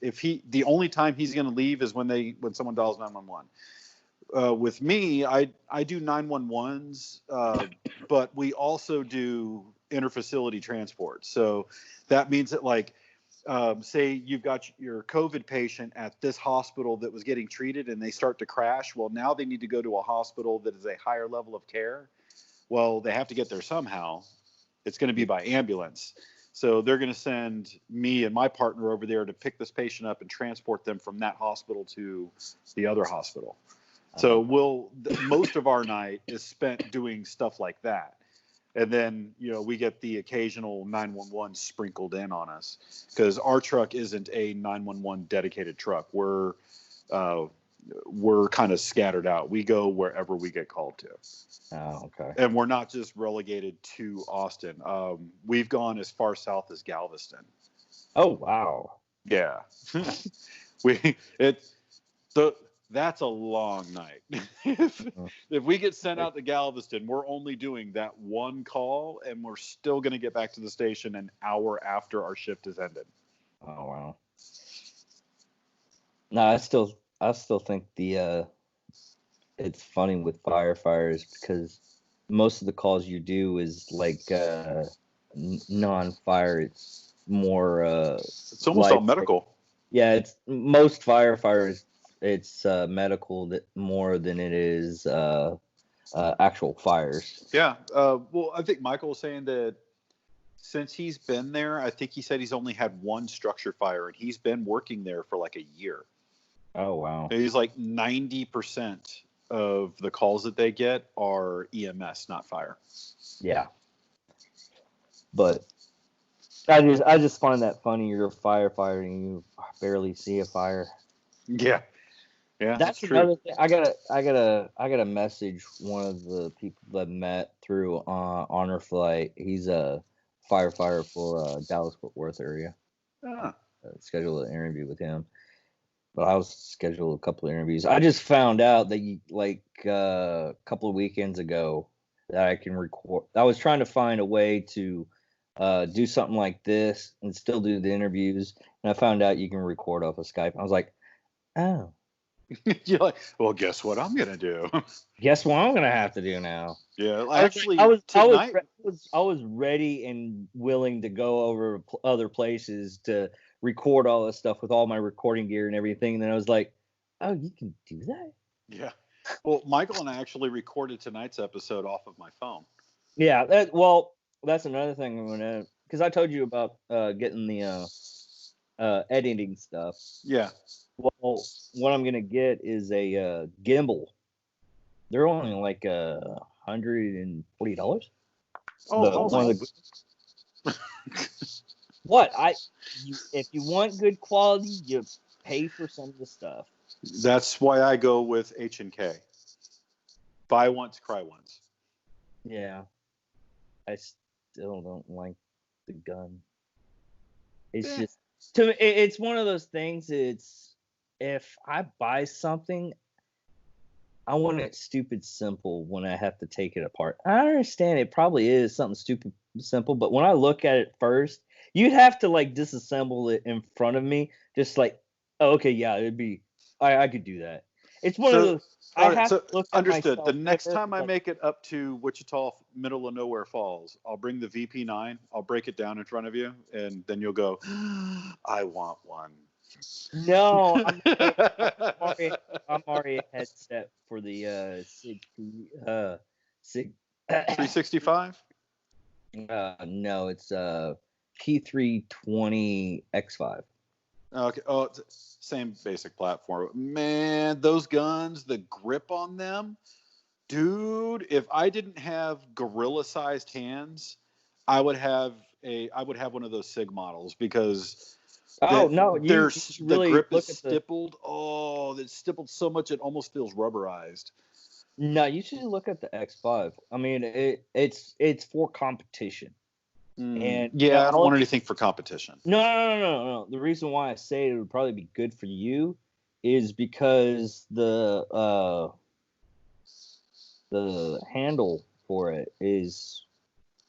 The only time he's going to leave is when someone dials 911. With me, I do 911s, but we also do interfacility transport. So that means that say you've got your COVID patient at this hospital that was getting treated and they start to crash. Well, now they need to go to a hospital that is a higher level of care. Well, they have to get there somehow. It's going to be by ambulance. So they're going to send me and my partner over there to pick this patient up and transport them from that hospital to the other hospital. So most of our night is spent doing stuff like that. And then, we get the occasional 911 sprinkled in on us because our truck isn't a 911 dedicated truck. We're kind of scattered out. We go wherever we get called to. Oh, okay. And we're not just relegated to Austin. We've gone as far south as Galveston. Oh, wow. Yeah. That's a long night. if we get sent out to Galveston, we're only doing that one call, and we're still going to get back to the station an hour after our shift has ended. Oh, wow. No, I still think it's funny with firefighters because most of the calls you do is like non-fire. It's more it's almost all medical. Yeah, it's most firefighters. It's medical more than it is actual fires. Yeah. Well, I think Michael was saying that since he's been there, I think he said he's only had one structure fire, and he's been working there for like a year. Oh, wow. He's like 90% of the calls that they get are EMS, not fire. Yeah. But I just find that funny. You're a firefighter and you barely see a fire. Yeah. Yeah, that's another thing. I gotta message one of the people that met through Honor Flight. He's a firefighter for Dallas Fort Worth area. Scheduled an interview with him, but I was scheduled a couple of interviews. I just found out that a couple of weekends ago that I can record. I was trying to find a way to do something like this and still do the interviews, and I found out you can record off of Skype. I was like, oh. You're like, well, guess what I'm gonna do? Guess what I'm gonna have to do now? Yeah, I was ready and willing to go over other places to record all this stuff with all my recording gear and everything. And then I was like, oh, you can do that? Yeah. Well, Michael and I actually recorded tonight's episode off of my phone. Yeah. That's another thing I'm gonna, because I told you about getting the editing stuff. Yeah. Well, what I'm gonna get is a gimbal. They're only like $140. Oh, what? If you want good quality, you pay for some of the stuff. That's why I go with H&K. Buy once, cry once. Yeah, I still don't like the gun. It's just, to me, it's one of those things. It's, if I buy something, I want it stupid simple when I have to take it apart. I understand it probably is something stupid simple, but when I look at it first, you'd have to like disassemble it in front of me, just like, oh, okay, yeah, it'd be, I could do that. It's one of those. I have to look at understood. The next time I make it up to Wichita, middle of nowhere Falls, I'll bring the VP9. I'll break it down in front of you, and then you'll go, I want one. No, I'm already a headset for the SIG 365. Yeah, No, it's P320 X5. Okay. Oh, it's same basic platform. Man, those guns, the grip on them, dude. If I didn't have gorilla-sized hands, I would have one of those Sig models because Oh no, you should the really grip is look at the. stippled. Oh, it's stippled so much it almost feels rubberized. No, you should look at the X5. I mean, it's for competition, and Yeah, I don't want anything for competition. No. The reason why I say it would probably be good for you is because the handle for it is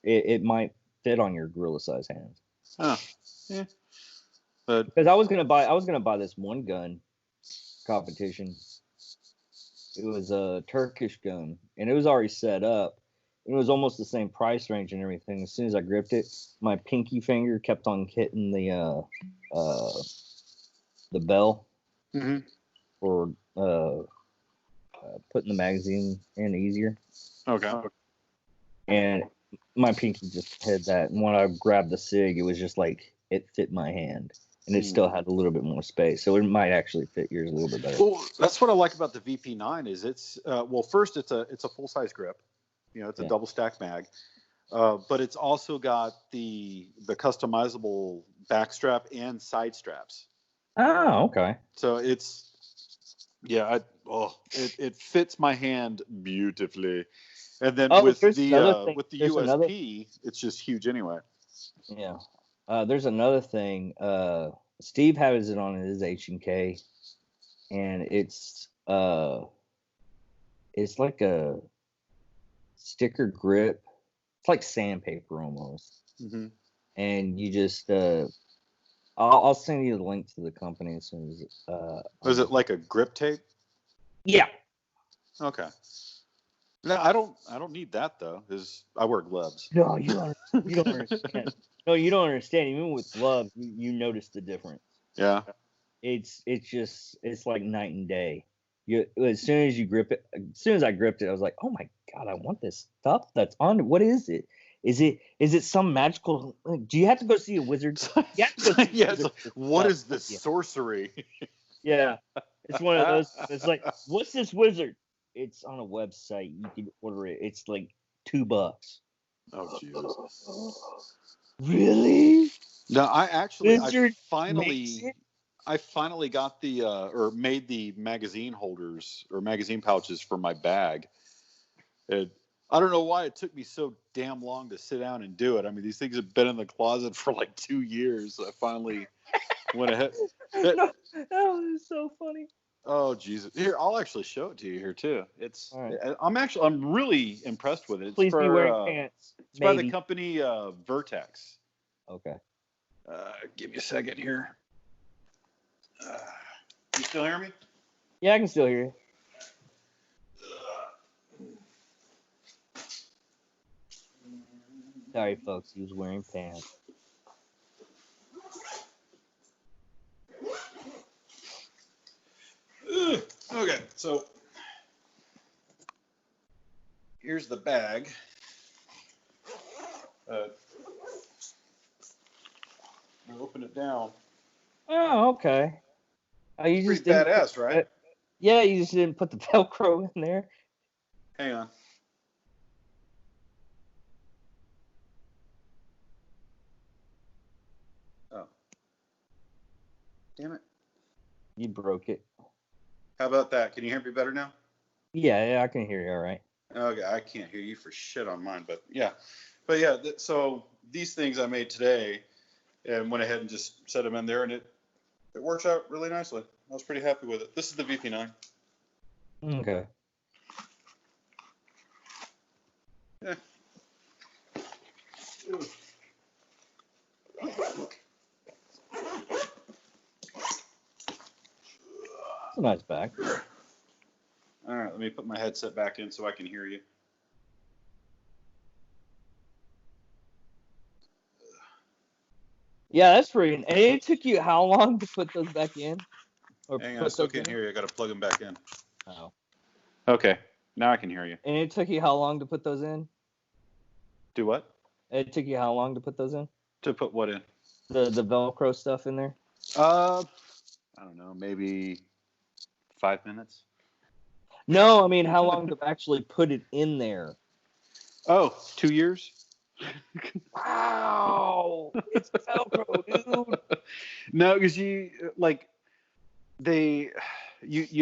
it might fit on your gorilla size hands. Oh, yeah. But because I was gonna buy this one gun competition. It was a Turkish gun, and it was already set up. It was almost the same price range and everything. As soon as I gripped it, my pinky finger kept on hitting the bell for putting the magazine in easier. Okay. And my pinky just had that. And when I grabbed the SIG, it was just like it fit my hand. And it still had a little bit more space. So it might actually fit yours a little bit better. Well, that's what I like about the VP9 is it's first it's a full-size grip. You know, it's a double stack mag. But it's also got the customizable back strap and side straps. Oh, okay. So it's it fits my hand beautifully. And then with the USP, it's just huge anyway. Yeah. There's another thing. Steve has it on his H&K, and it's like a sticker grip. It's like sandpaper almost. Mm-hmm. And you just I'll send you the link to the company as soon as is it like a grip tape? Yeah. Okay. No, I don't need that though, because I wear gloves. No, you don't understand. No, you don't understand. Even with gloves, you notice the difference. Yeah. It's like night and day. As soon as you grip it, as soon as I gripped it, I was like, oh my god, I want this stuff that's on it. What is it? Is it some magical? Do you have to go see a wizard? What is this sorcery? Yeah, it's one of those. It's like, what's this wizard? It's on a website. You can order it. It's like $2. Oh Jesus! Really? No, I finally got the or made the magazine holders or magazine pouches for my bag. I don't know why it took me so damn long to sit down and do it. I mean, these things have been in the closet for like 2 years. I finally went ahead. No, that was so funny. Oh Jesus! Here, I'll actually show it to you here too. It's right. I'm really impressed with it. Please be wearing pants. It's by the company Vertex. Okay. Give me a second here. You still hear me? Yeah, I can still hear you. Sorry, folks. He was wearing pants. Okay, so here's the bag. I'll open it down. Oh, okay. You just pretty badass, right? Yeah, you just didn't put the Velcro in there. Hang on. Oh. Damn it. You broke it. How about that? Can you hear me better now? Yeah, I can hear you all right. Okay, I can't hear you for shit on mine, but yeah. So these things I made today and went ahead and just set them in there, and it works out really nicely. I was pretty happy with it. This is the VP9. Okay. Yeah. It's a nice bag. All right, let me put my headset back in so I can hear you. Yeah, that's pretty. And it took you how long to put those back in? Hang on, I still can't hear you. I got to plug them back in. Oh. Okay, now I can hear you. And it took you how long to put those in? Do what? It took you how long to put those in? To put what in? The Velcro stuff in there? I don't know, maybe 5 minutes. No, I mean, how long to actually put it in there? Oh, 2 years. Wow, it's Velcro, dude. No, because you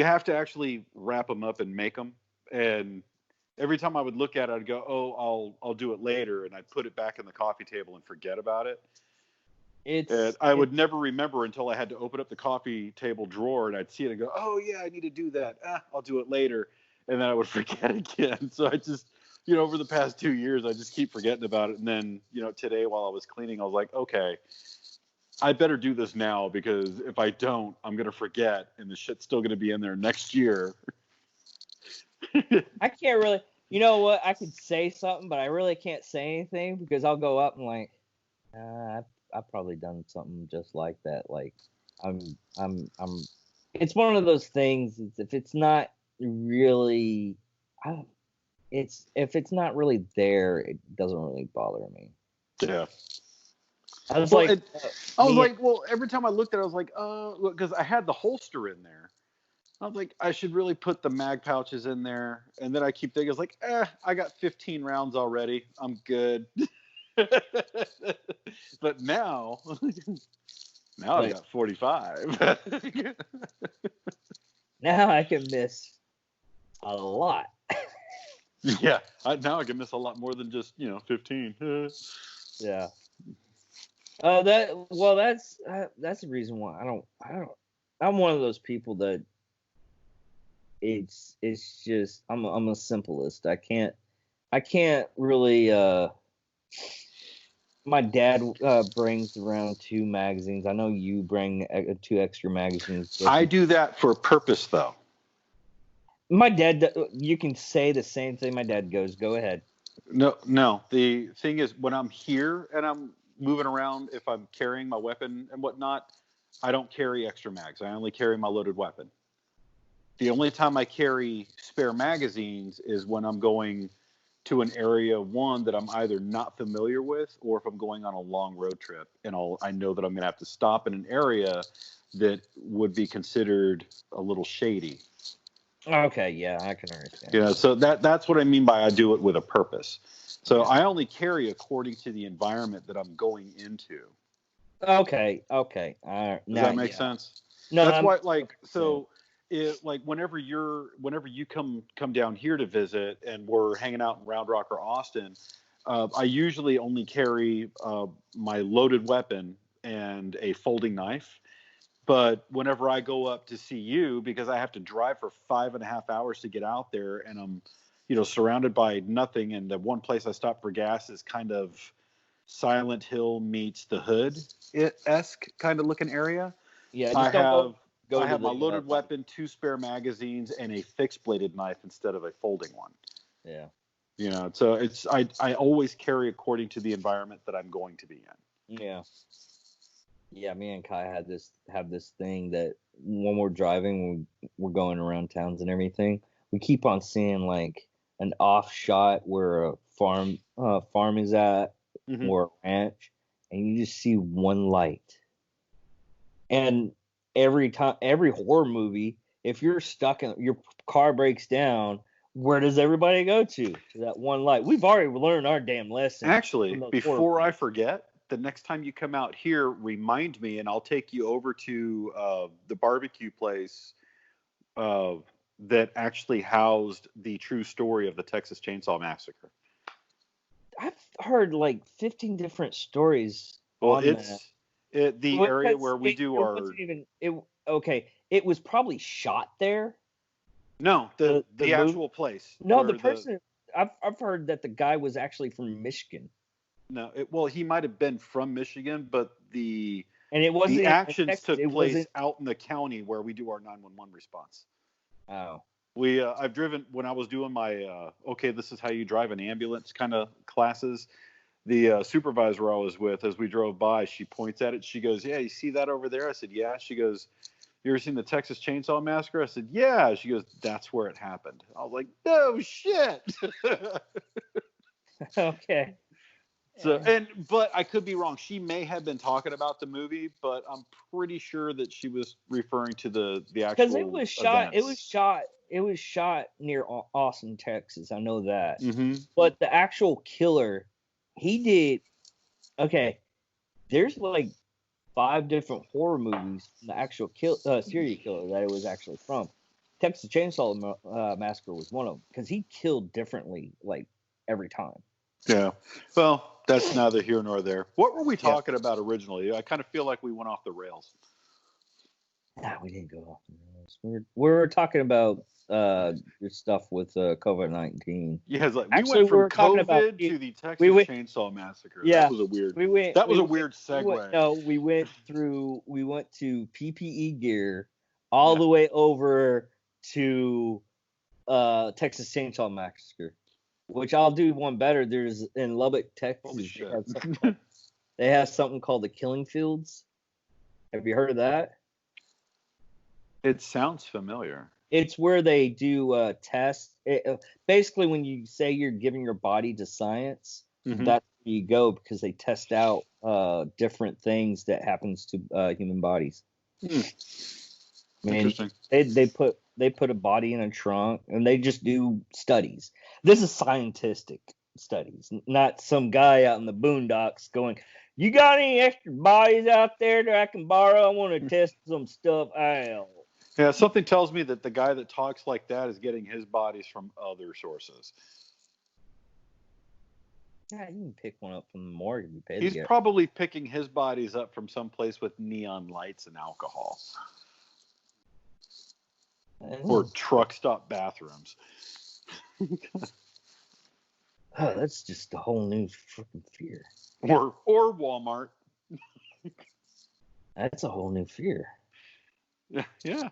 have to actually wrap them up and make them. And every time I would look at it, I'd go, "Oh, I'll do it later," and I'd put it back in the coffee table and forget about it. And I would never remember until I had to open up the coffee table drawer and I'd see it and go, "Oh yeah, I need to do that. I'll do it later," and then I would forget again. So I just, over the past 2 years, I just keep forgetting about it. And then, today while I was cleaning, I was like, okay, I better do this now because if I don't, I'm gonna forget, and the shit's still gonna be in there next year. I can't really. You know what? I could say something, but I really can't say anything because I'll go up and like, I've probably done something just like that. Like, I'm. It's one of those things. If it's not really, if it's not really there, it doesn't really bother me. Yeah. I was like, well, every time I looked at it, I was like, because I had the holster in there. I was like, I should really put the mag pouches in there. And then I keep thinking, I was like, I got 15 rounds already. I'm good. But now I got 45. Now I can miss a lot. Yeah, now I can miss a lot more than just 15. Yeah. That's the reason why I don't. I'm one of those people that it's just I'm a simplest. I can't really. My dad brings around 2 magazines. I know you bring 2 extra magazines. I do that for a purpose, though. My dad, you can say the same thing. My dad goes, "Go ahead." No. The thing is, when I'm here and I'm moving around, if I'm carrying my weapon and whatnot, I don't carry extra mags. I only carry my loaded weapon. The only time I carry spare magazines is when I'm going to an area, one, that I'm either not familiar with, or if I'm going on a long road trip and I know that I'm going to have to stop in an area that would be considered a little shady. Okay, yeah, I can understand. So that's what I mean by I do it with a purpose. So I only carry according to the environment that I'm going into. Okay. Does that make sense? No, that's why, whenever you come down here to visit and we're hanging out in Round Rock or Austin, I usually only carry my loaded weapon and a folding knife. But whenever I go up to see you, because I have to drive for 5.5 hours to get out there, and I'm, surrounded by nothing, and the one place I stop for gas is kind of Silent Hill meets the Hood-esque kind of looking area. Yeah, I have my loaded weapon, 2 spare magazines, and a fixed bladed knife instead of a folding one. Yeah. So I always carry according to the environment that I'm going to be in. Yeah. Yeah, me and Kai have this thing that when we're driving, we're going around towns and everything, we keep on seeing like an off shot where a farm is at, or a ranch, and you just see one light. And every horror movie, if you're stuck in your car breaks down, where does everybody go to that one light? We've already learned our damn lesson. Actually, before I forget, the next time you come out here, remind me, and I'll take you over to the barbecue place that actually housed the true story of the Texas Chainsaw Massacre. I've heard like 15 different stories. Well, the area where we do our. It was probably shot there. No, the actual place. No, the person. I've heard that the guy was actually from Michigan. No, he might have been from Michigan, but the actions took place out in the county where we do our 911 response. Oh. I've driven when I was doing my this is how you drive an ambulance kind of classes. The supervisor I was with, as we drove by, she points at it. She goes, "Yeah, you see that over there?" I said, "Yeah." She goes, "You ever seen the Texas Chainsaw Massacre?" I said, "Yeah." She goes, "That's where it happened." I was like, "No shit." Okay. But I could be wrong. She may have been talking about the movie, but I'm pretty sure that she was referring to the actual because it was events. it was shot near Austin, Texas. I know that. Mm-hmm. But the actual killer, he did. Okay, there's like 5 different horror movies. The actual serial killer that it was actually from. Texas Chainsaw Massacre was one of them because he killed differently like every time. Yeah. Well, that's neither here nor there. What were we talking about originally? I kind of feel like we went off the rails. Nah, we didn't go off the rails. We were talking about your stuff with COVID-19. Yeah, it's like Actually, we went from talking about COVID to the Texas Chainsaw Massacre. Yeah, that was a weird segue. We went to PPE gear all the way over to Texas Chainsaw Massacre, which I'll do one better. There's in Lubbock, Texas. They have something called the Killing Fields. Have you heard of that? It sounds familiar. It's where they do tests. Basically, when you say you're giving your body to science, that's where you go because they test out different things that happens to human bodies. I mean, they put a body in a trunk and they just do studies. This is scientific studies, not some guy out in the boondocks going, "You got any extra bodies out there that I can borrow? I want to test some stuff out." Yeah, something tells me that the guy that talks like that is getting his bodies from other sources. Yeah, you can pick one up from the morgue if you pay. He's probably picking his bodies up from someplace with neon lights and alcohol. Or truck stop bathrooms. That's just a whole new freaking fear. Or Walmart. That's a whole new fear. Yeah.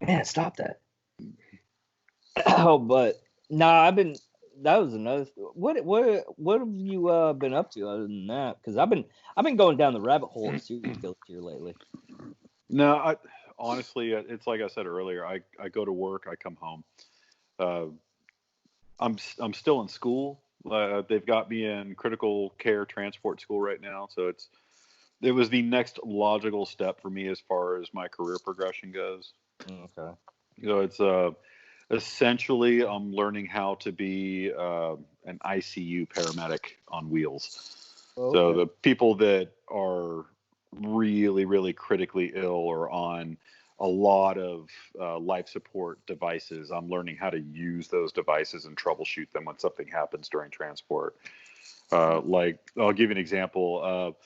Man, stop that. Oh, but that was another. What have you been up to other than that? Because I've been going down the rabbit hole of serial killers here lately. No, honestly, it's like I said earlier. I go to work, I come home. I'm still in school. They've got me in critical care transport school right now, so it was the next logical step for me as far as my career progression goes. Okay. It's essentially I'm learning how to be an ICU paramedic on wheels. Okay. So the people that are really, really critically ill or on a lot of life support devices, I'm learning how to use those devices and troubleshoot them when something happens during transport. Like I'll give you an example.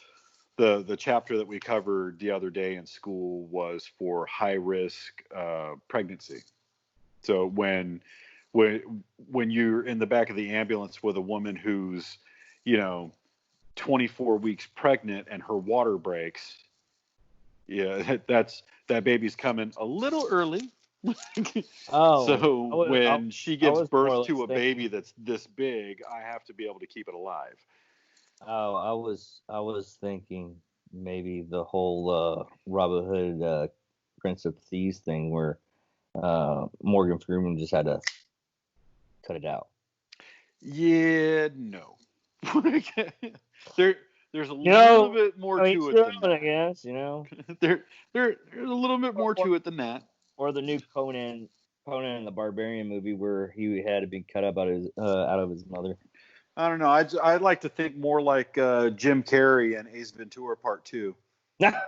The chapter that we covered the other day in school was for high risk pregnancy. So when you're in the back of the ambulance with a woman who's 24 weeks pregnant and her water breaks, that baby's coming a little early. So when she gives birth to a baby that's this big, I have to be able to keep it alive. Oh, I was thinking maybe the whole Robin Hood Prince of Thieves thing where Morgan Freeman just had to cut it out. Yeah, no. There's a little bit more to it than that. I guess, there's a little bit more to it than that. Or the new Conan and the Barbarian movie where he had to be cut up out of his mother. I don't know. I'd like to think more like Jim Carrey and Ace Ventura Part 2. Yeah.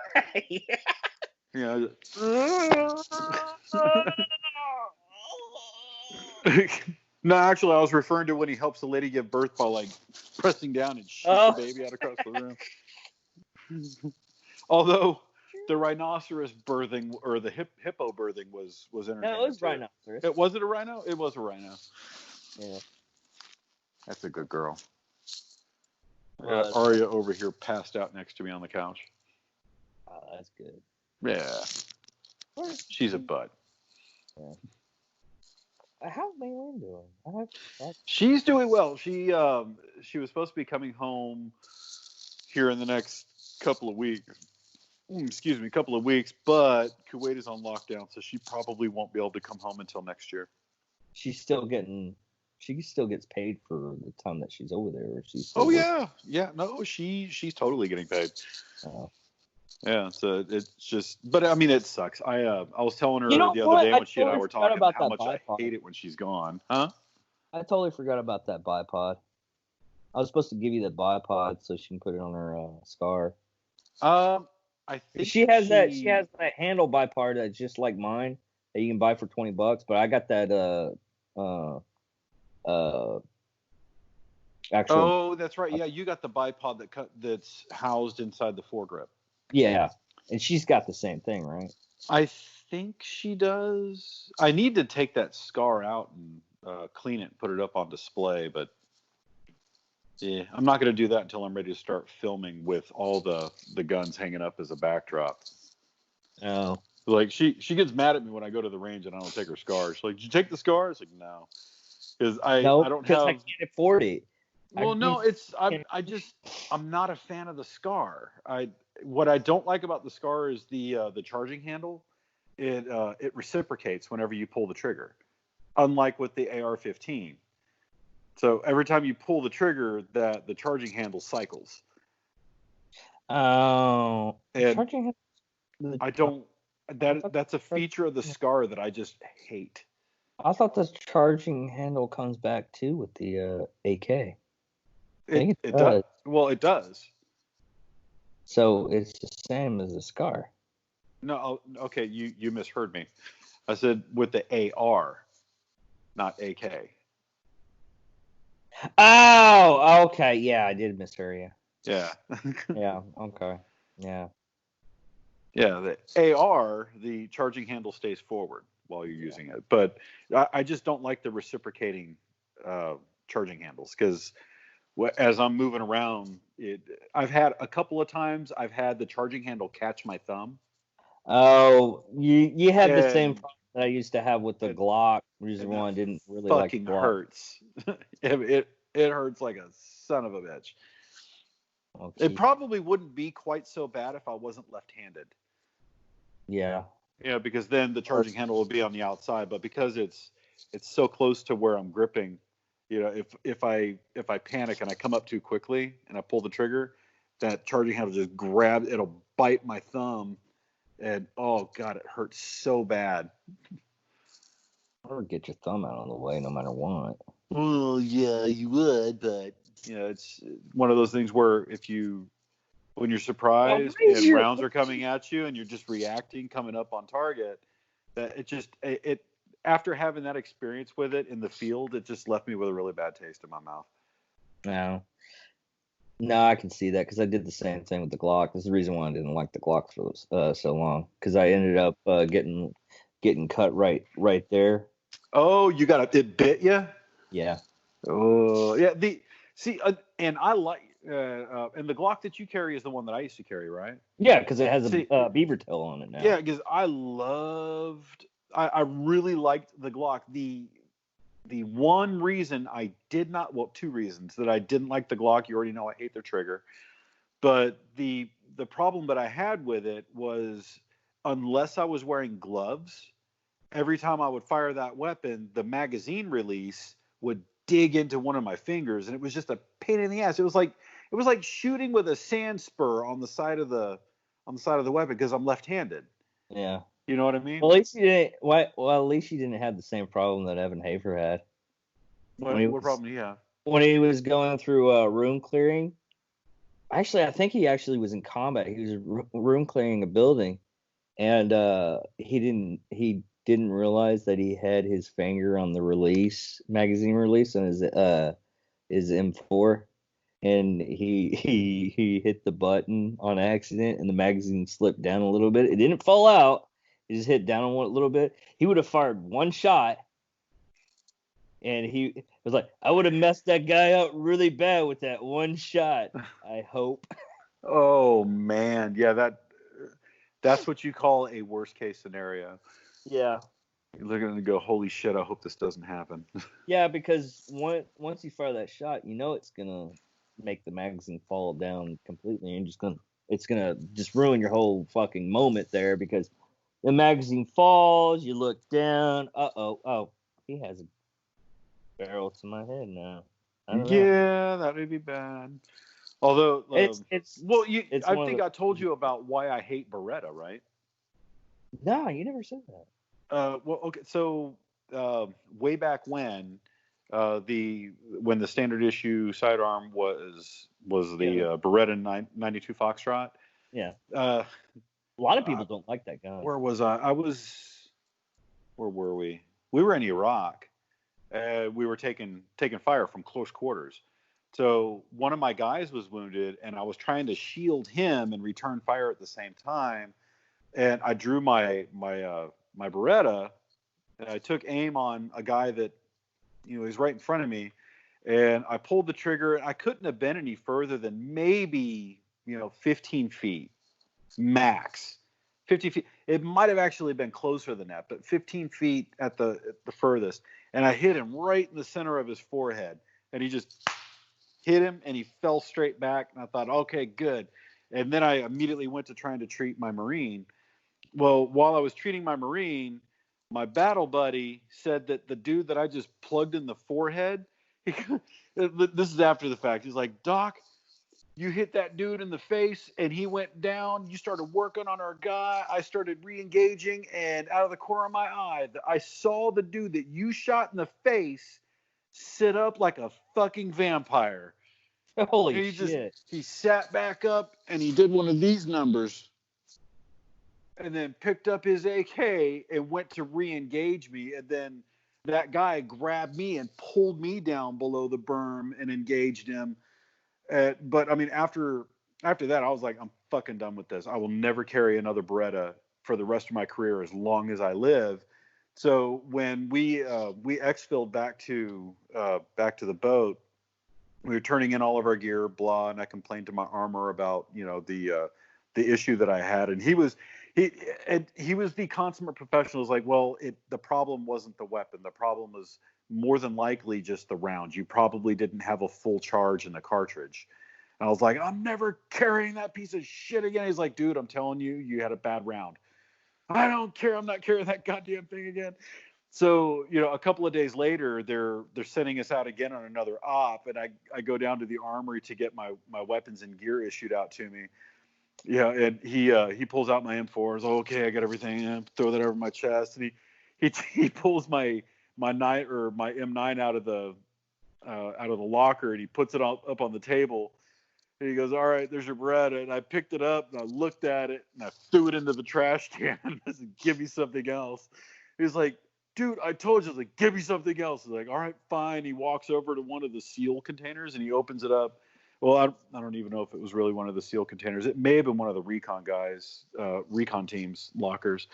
No, actually, I was referring to when he helps the lady give birth by like pressing down and shooting the baby out across the room. Although the rhinoceros birthing or the hippo birthing was entertaining. No, it was rhinoceros. Was it a rhino? It was a rhino. Yeah. That's a good girl. Aria over here passed out next to me on the couch. Oh, that's good. Yeah. She's a bud. Yeah. How's Maylin doing? She's doing well. She was supposed to be coming home here in the next couple of weeks. Couple of weeks, but Kuwait is on lockdown, so she probably won't be able to come home until next year. She's still getting she still gets paid for the time that she's over there, or she's still Oh working. yeah. No, she's totally getting paid. Uh, Yeah, so it's just, but I mean, it sucks. I was telling you her know the other what? day I when she and I totally were forgot talking about how that much I bipod. hate it when she's gone. Huh? I totally forgot about that bipod. I was supposed to give you the bipod so she can put it on her scar. Um, I think She that has that. She she. has that handle bipod that's just like mine that you can buy for $20. But I got that uh uh actual. Oh, that's right. Yeah, you got the bipod that's housed inside the foregrip. Yeah, and she's got the same thing, right? I think she does. I need to take that scar out and clean it and put it up on display, but yeah, I'm not going to do that until I'm ready to start filming with all the guns hanging up as a backdrop. Oh, Like she gets mad at me when I go to the range and I don't take her scar. She's like, "Did you take the scar?" It's like, "No," because no, I don't because I have. can't afford it. Well, I no, I'm not a fan of the scar. What I don't like about the scar is the charging handle. It reciprocates whenever you pull the trigger, unlike with the AR-15. So every time you pull the trigger, that the charging handle cycles. Oh, And charging. I don't. I thought That's a feature of the scar that I just hate. I thought the charging handle comes back too with the AK. I think it It does. does. Well, it does. So it's the same as a scar. No, okay, you misheard me. I said with the AR, not AK. Oh, okay. Yeah, I did mishear you. Yeah. Yeah, okay. Yeah. Yeah, the AR, the charging handle stays forward while you're Yeah. using it. But I just don't like the reciprocating uh, charging handles because as I'm moving around, I've had a couple of times I've had the charging handle catch my thumb, Oh, you had the same and problem that I used to have with the and, Glock. Reason and that why I didn't really like fucking the Glock. hurts. It hurts like a son of a bitch. It Okay. probably wouldn't be quite so bad if I wasn't left-handed. Yeah. Yeah, because then the charging handle will be on the outside, but because it's so close to where I'm gripping, if I panic and I come up too quickly and I pull the trigger, that charging handle just grabs, it'll bite my thumb, and oh god, it hurts so bad. Or get your thumb out of the way no matter what. Well, yeah, you would, but it's one of those things where when you're Well, surprised raise and your rounds are coming at you and you're just reacting, coming up on target, that it after having that experience with it in the field, it just left me with a really bad taste in my mouth. No. No, I can see that because I did the same thing with the Glock. This is the reason why I didn't like the Glock for so long because I ended up getting cut right there. Oh, it bit you? Yeah. Oh, yeah. And I like and the Glock that you carry is the one that I used to carry, right? Yeah, because it has a See, beaver tail on it now. yeah, because I really liked the Glock. The one reason I did not, well, two reasons that I didn't like the Glock. You already know I hate their trigger. But the problem that I had with it was unless I was wearing gloves, every time I would fire that weapon, the magazine release would dig into one of my fingers, and it was just a pain in the ass. It was like shooting with a sand spur on the side of the weapon because I'm left-handed. Yeah. You know what I mean? Well, at least you didn't. Well, at least you didn't have the same problem that Evan Hafer had when What problem do you have? when he was going through room clearing. Actually, I think he actually was in combat. He was room clearing a building, and he didn't realize that he had his finger on the magazine release on his M4, and he hit the button on accident, and the magazine slipped down a little bit. It didn't fall out. It just hit down a little bit. He would have fired one shot, and he was like, I would have messed that guy up really bad with that one shot. I hope. Oh man, yeah, that's what you call a worst case scenario. Yeah. You look at it and go, "Holy shit! I hope this doesn't happen." Yeah, because once you fire that shot, you know it's gonna make the magazine fall down completely, and it's gonna just ruin your whole fucking moment there because the magazine falls. You look down. Oh, he has barrel to my head now. I don't know. Yeah, that would be bad. Although, well, I think I told you about why I hate Beretta, right? No, you never said that. Well, okay, so way back when when the standard issue sidearm was the Beretta 92 Foxtrot. Yeah. A lot of people don't like that gun. Where was I? Where were we? We were in Iraq. We were taking fire from close quarters. So one of my guys was wounded, and I was trying to shield him and return fire at the same time. And I drew my Beretta, and I took aim on a guy that, he's right in front of me, and I pulled the trigger. And I couldn't have been any further than maybe 15 feet max. 50 feet. It might have actually been closer than that, but 15 feet at the furthest. And I hit him right in the center of his forehead, and he just hit him, and he fell straight back. And I thought, okay, good. And then I immediately went to trying to treat my Marine. Well, while I was treating my Marine, my battle buddy said that the dude that I just plugged in the forehead, this is after the fact. He's like, Doc, you hit that dude in the face and he went down. You started working on our guy. I started re-engaging, and out of the corner of my eye, I saw the dude that you shot in the face sit up like a fucking vampire. Holy shit. He sat back up and he did one of these numbers and then picked up his AK and went to re-engage me. And then that guy grabbed me and pulled me down below the berm and engaged him. But I mean, after that, I was like, I'm fucking done with this. I will never carry another Beretta for the rest of my career as long as I live. So when we exfilled back to the boat, we were turning in all of our gear, blah, and I complained to my armor about the issue that I had, and he was the consummate professional. Was like, well, the problem wasn't the weapon. The problem was more than likely just the rounds. You probably didn't have a full charge in the cartridge. And I was like, I'm never carrying that piece of shit again. He's like, dude, I'm telling you, you had a bad round. I don't care. I'm not carrying that goddamn thing again. So, a couple of days later, they're sending us out again on another op, and I go down to the armory to get my weapons and gear issued out to me. Yeah, and he pulls out my M4. He's like, okay, I got everything. Throw that over my chest, and he pulls my M9 out of the locker, and he puts it up on the table. And he goes, all right, there's your Beretta. And I picked it up and I looked at it and I threw it into the trash can. I said, give me something else. He's like, dude, I told you. I was like, give me something else. He's like, all right, fine. He walks over to one of the seal containers and he opens it up. Well, I don't even know if it was really one of the seal containers. It may have been one of the recon team's lockers.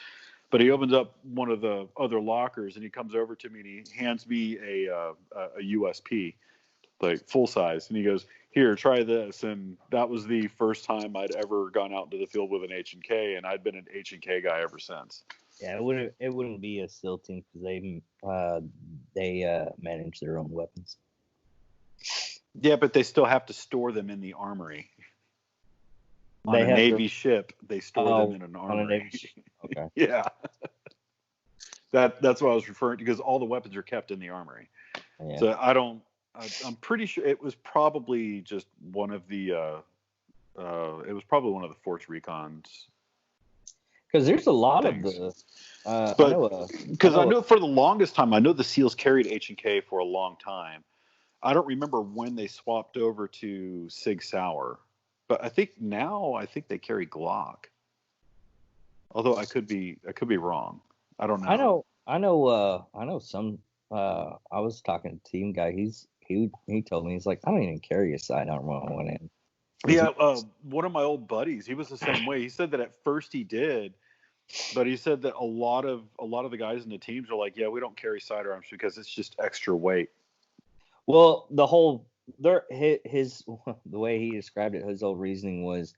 But he opens up one of the other lockers and he comes over to me and he hands me a USP, like full size. And he goes, here, try this. And that was the first time I'd ever gone out into the field with an H&K, and I'd been an H&K guy ever since. Yeah, it wouldn't be a SEAL team because they manage their own weapons. Yeah, but they still have to store them in the armory. On a Navy ship, they store them in an armory. On a Navy ship. Okay. Yeah. That's what I was referring to, because all the weapons are kept in the armory. Yeah. So I'm pretty sure it was probably just one of the Force Recons. Because there's a lot things. Of the because I know for the longest time, I know the SEALs carried H&K for a long time. I don't remember when they swapped over to Sig Sauer, but I think they carry Glock. Although I could be wrong. I don't know. I know some. I was talking to a team guy. He told me, he's like, I don't even carry a sidearm when I went in. Yeah, one of my old buddies, he was the same way. He said that at first he did, but he said that a lot of the guys in the teams are like, yeah, we don't carry sidearms because it's just extra weight. Well, the way he described it, his whole reasoning was,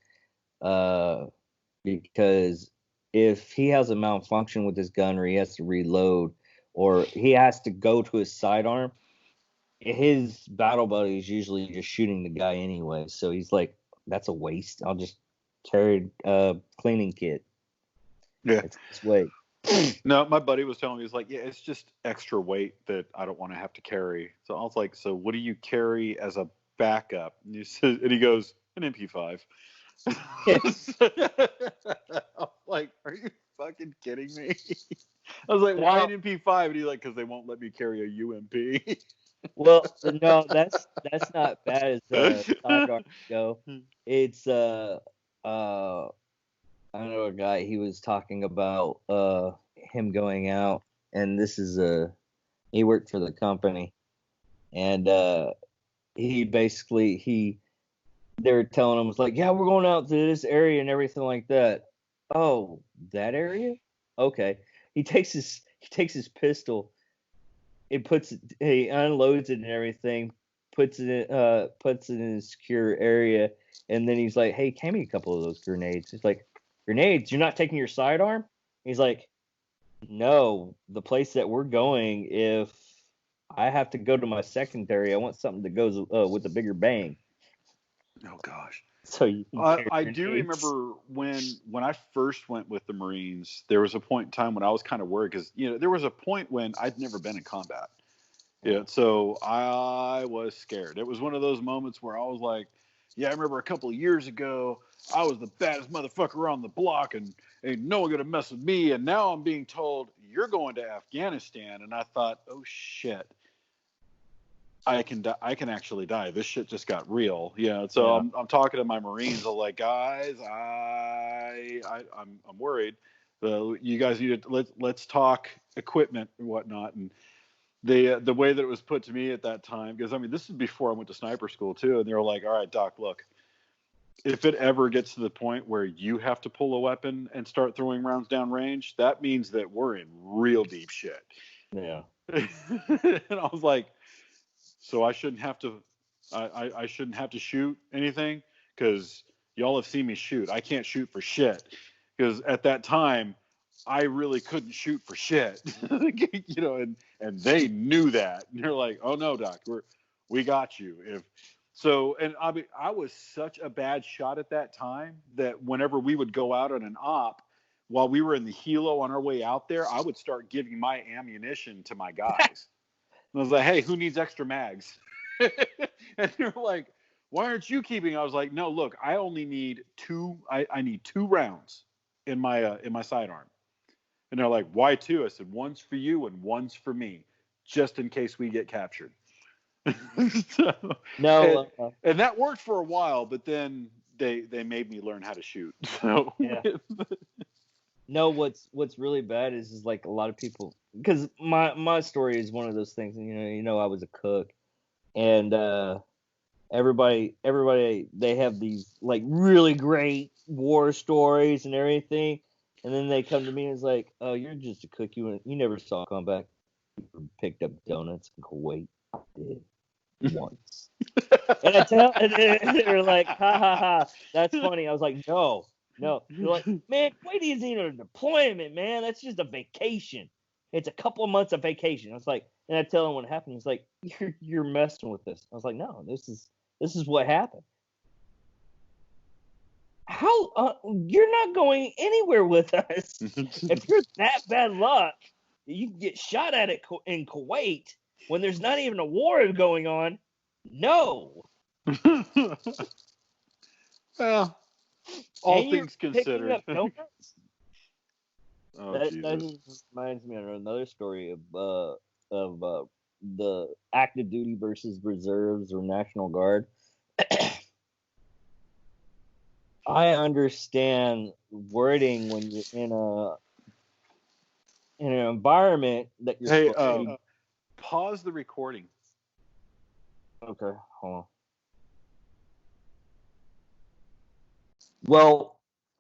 because if he has a malfunction with his gun, or he has to reload, or he has to go to his sidearm, his battle buddy is usually just shooting the guy anyway. So he's like, that's a waste. I'll just carry a cleaning kit. Yeah. It's weight. No, my buddy was telling me, he's like, yeah, it's just extra weight that I don't want to have to carry. So I was like, so what do you carry as a backup? And he goes, an MP5. I was like, are you fucking kidding me? I was like, why an MP5? And he's like, because they won't let me carry a UMP. Well, no, that's not bad as sidearms go. It's I know a guy, he was talking about him going out, and this is he worked for the company, and he basically they were telling him, was like, yeah, we're going out to this area and everything like that. Oh, that area? Okay. He takes his pistol, he unloads it and everything, puts it in a secure area, and then he's like, hey, hand me a couple of those grenades. He's like, grenades? You're not taking your sidearm? He's like, no, the place that we're going, if I have to go to my secondary, I want something that goes with a bigger bang. Oh gosh. So you can I do remember when I first went with the Marines, there was a point in time when I was kind of worried because there was a point when I'd never been in combat. Yeah, so I was scared. It was one of those moments where I was like, yeah, I remember a couple of years ago, I was the baddest motherfucker on the block, and ain't no one gonna mess with me. And now I'm being told you're going to Afghanistan, and I thought, oh shit, I can actually die. This shit just got real. Yeah. So yeah. I'm talking to my Marines. I'm like, guys, I'm worried. You guys need to let's talk equipment and whatnot. And the way that it was put to me at that time, because I mean, this is before I went to sniper school too, and they were like, all right, Doc, look, if it ever gets to the point where you have to pull a weapon and start throwing rounds down range, that means that we're in real deep shit. Yeah. And I was like, so I shouldn't have to, I shouldn't have to shoot anything, because y'all have seen me shoot. I can't shoot for shit, because at that time I really couldn't shoot for shit, and they knew that. And they're like, oh no, Doc, we got you. And I was such a bad shot at that time that whenever we would go out on an op, while we were in the helo on our way out there, I would start giving my ammunition to my guys. And I was like, hey, who needs extra mags? And they're like, why aren't you keeping? I was like, no, look, I only need two. I need 2 rounds in my sidearm. And they're like, why 2? I said, one's for you and one's for me, just in case we get captured. And that worked for a while, but then they made me learn how to shoot. So yeah. No, what's really bad is like a lot of people, because my story is one of those things. I was a cook, and everybody they have these like really great war stories and everything, and then they come to me and it's like, oh, you're just a cook. You never saw combat. You picked up donuts in Kuwait. I did once. And they're like, ha ha ha, that's funny. I was like, no. They're like, man, Kuwait isn't even a deployment, man. That's just a vacation. It's a couple of months of vacation. I was like, and I tell him what happened. He's like, you're messing with this. I was like, no, this is what happened. How you're not going anywhere with us? If you're that bad luck, you can get shot at it in Kuwait when there's not even a war going on. No. Well, all things considered. Oh, that reminds me of another story of the active duty versus reserves or National Guard. I understand wording when you're in an environment that you're. Hey, pause the recording. Okay, hold on. Well,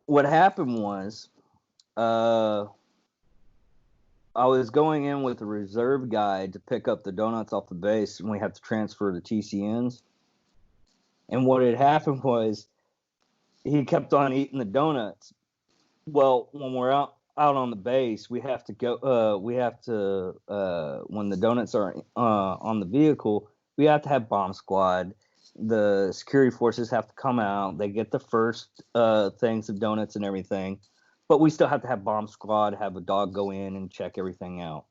what happened was, I was going in with a reserve guy to pick up the donuts off the base, and we had to transfer the TCNs. And what had happened was, he kept on eating the donuts. Well, when we're out on the base, we have to go. When the donuts are on the vehicle, we have to have bomb squad. The security forces have to come out. They get the first things of donuts and everything. but we still have to have bomb squad, have a dog go in and check everything out.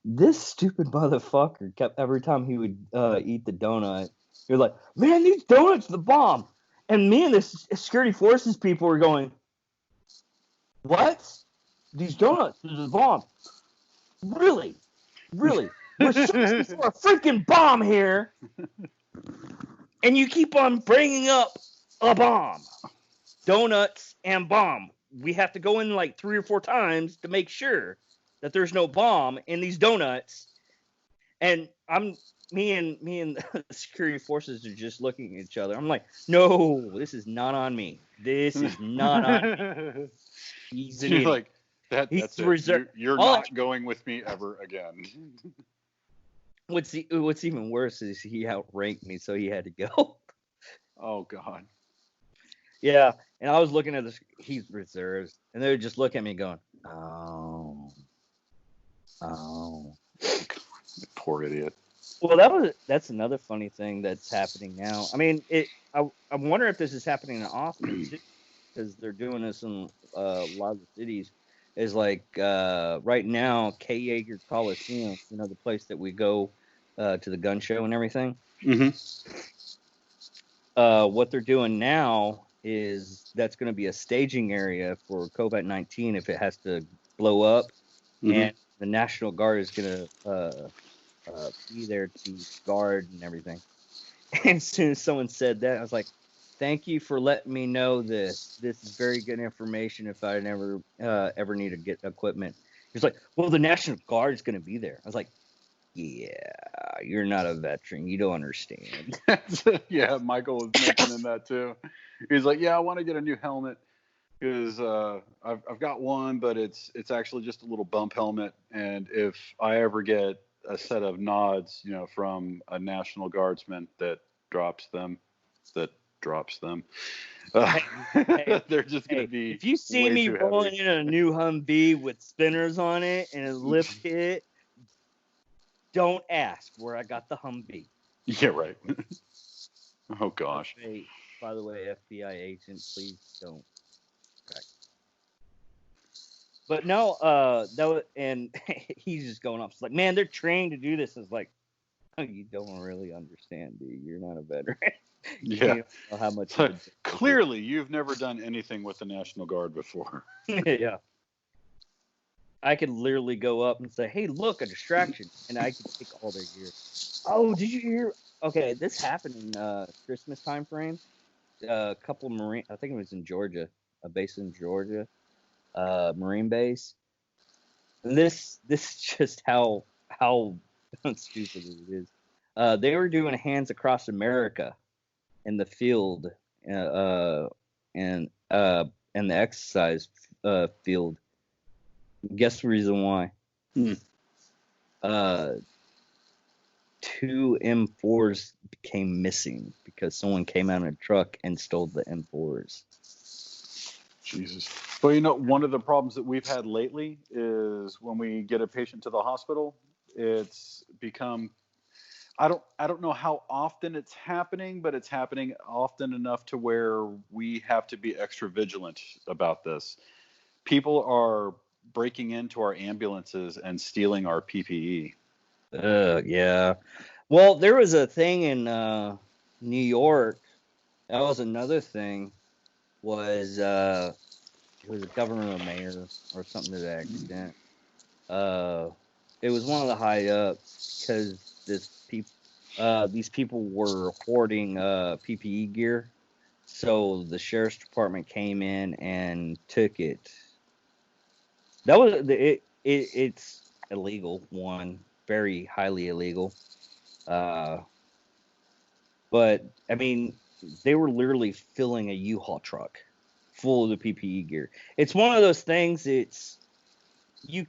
This stupid motherfucker kept, every time he would eat the donut, you're like, man, these donuts are the bomb. And me and the security forces people were going, what? These donuts are the bomb. Really? Really? We're searching for a freaking bomb here. And you keep on bringing up a bomb. Donuts and bomb. We have to go in like 3 or 4 times to make sure that there's no bomb in these donuts. And me and the security forces are just looking at each other. I'm like, no, this is not on me. This is not on me. He's an idiot. Like, that's it. You're not going with me ever again. What's even worse is he outranked me, so he had to go. Oh God. Yeah, and I was looking at this. He's reserves, and they would just look at me going, "Oh." Poor idiot. Well, that's another funny thing that's happening now. I mean, I wonder if this is happening in Austin too, because they're doing this in a lot of the cities. Is like right now, K. Yeager Coliseum, the place that we go to the gun show and everything. Mm-hmm. What they're doing now is that's going to be a staging area for COVID-19 if it has to blow up, and the National Guard is going to be there to guard and everything. And as soon as someone said that, I was like, thank you for letting me know this. This is very good information if I ever need to get equipment. He's like, well, the National Guard is going to be there. I was like, yeah, you're not a veteran. You don't understand. Yeah, Michael was mentioning that too. He's like, yeah, I want to get a new helmet because I've got one, but it's actually just a little bump helmet. And if I ever get a set of nods, from a National Guardsman that drops them, they're just going to be. If you see me rolling in a new Humvee with spinners on it and a lift kit, don't ask where I got the Humvee. Yeah, right. Oh gosh. By the way, FBI agent, please don't. Okay. But no, and he's just going up. It's like, man, they're trained to do this. It's like, oh, you don't really understand, dude. You're not a veteran. Yeah. You don't know how much. So, clearly, you've never done anything with the National Guard before. Yeah. I could literally go up and say, hey, look, a distraction. And I could take all their gear. Oh, did you hear? Okay, this happened in Christmas time frame. A couple of Marine, I think it was in Georgia, a base in Georgia, Marine base. And this is just how stupid it is. They were doing Hands Across America in the field, and the exercise field. Guess the reason why? 2 M4s became missing because someone came out in a truck and stole the M4s. Jesus. Well, one of the problems that we've had lately is when we get a patient to the hospital, it's become, I don't know how often it's happening, but it's happening often enough to where we have to be extra vigilant about this. People are breaking into our ambulances and stealing our PPE. Yeah. Well, there was a thing in New York. That was another thing. Was it was a governor or mayor or something to that extent. It was one of the high ups because these people were hoarding PPE gear. So the sheriff's department came in and took it. That was it's illegal, one, very highly illegal. But I mean, they were literally filling a U-Haul truck full of the PPE gear. It's one of those things. You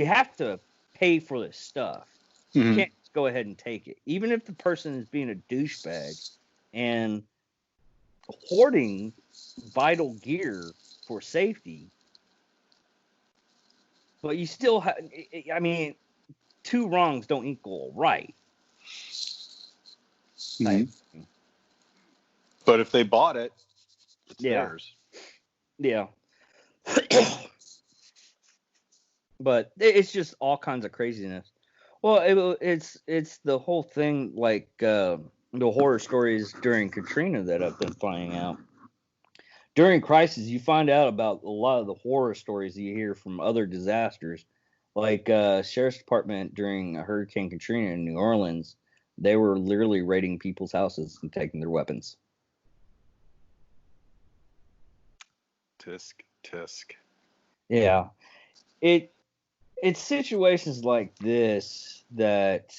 have to pay for this stuff. You can't just go ahead and take it, even if the person is being a douchebag and hoarding vital gear for safety. But you still have. I mean, 2 wrongs don't equal right. But if they bought it, it's theirs. Yeah. But it's just all kinds of craziness. Well, it's the whole thing, like the horror stories during Katrina that I've been finding out. During crisis, you find out about a lot of the horror stories you hear from other disasters, like sheriff's department during Hurricane Katrina in New Orleans. They were literally raiding people's houses and taking their weapons. Tisk, tisk. Yeah, it's situations like this that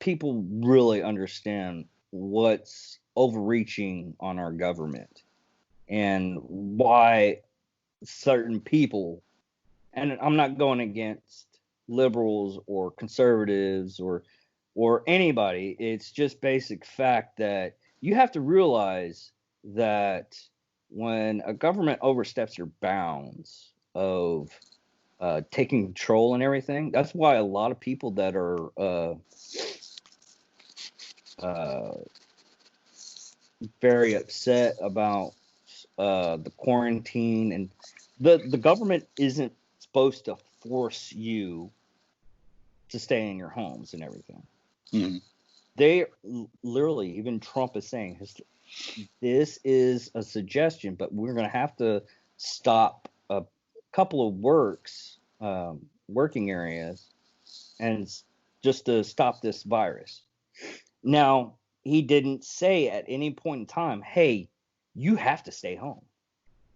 people really understand what's overreaching on our government and why certain people, and I'm not going against liberals or conservatives or anybody. It's just basic fact that you have to realize that when a government oversteps their bounds of taking control and everything, that's why a lot of people that are very upset about the quarantine, and the government isn't supposed to force you to stay in your homes and everything. Mm-hmm. They literally, even Trump is saying, this is a suggestion, but we're going to have to stop a couple of working areas, and just to stop this virus. Now, he didn't say at any point in time, hey, you have to stay home.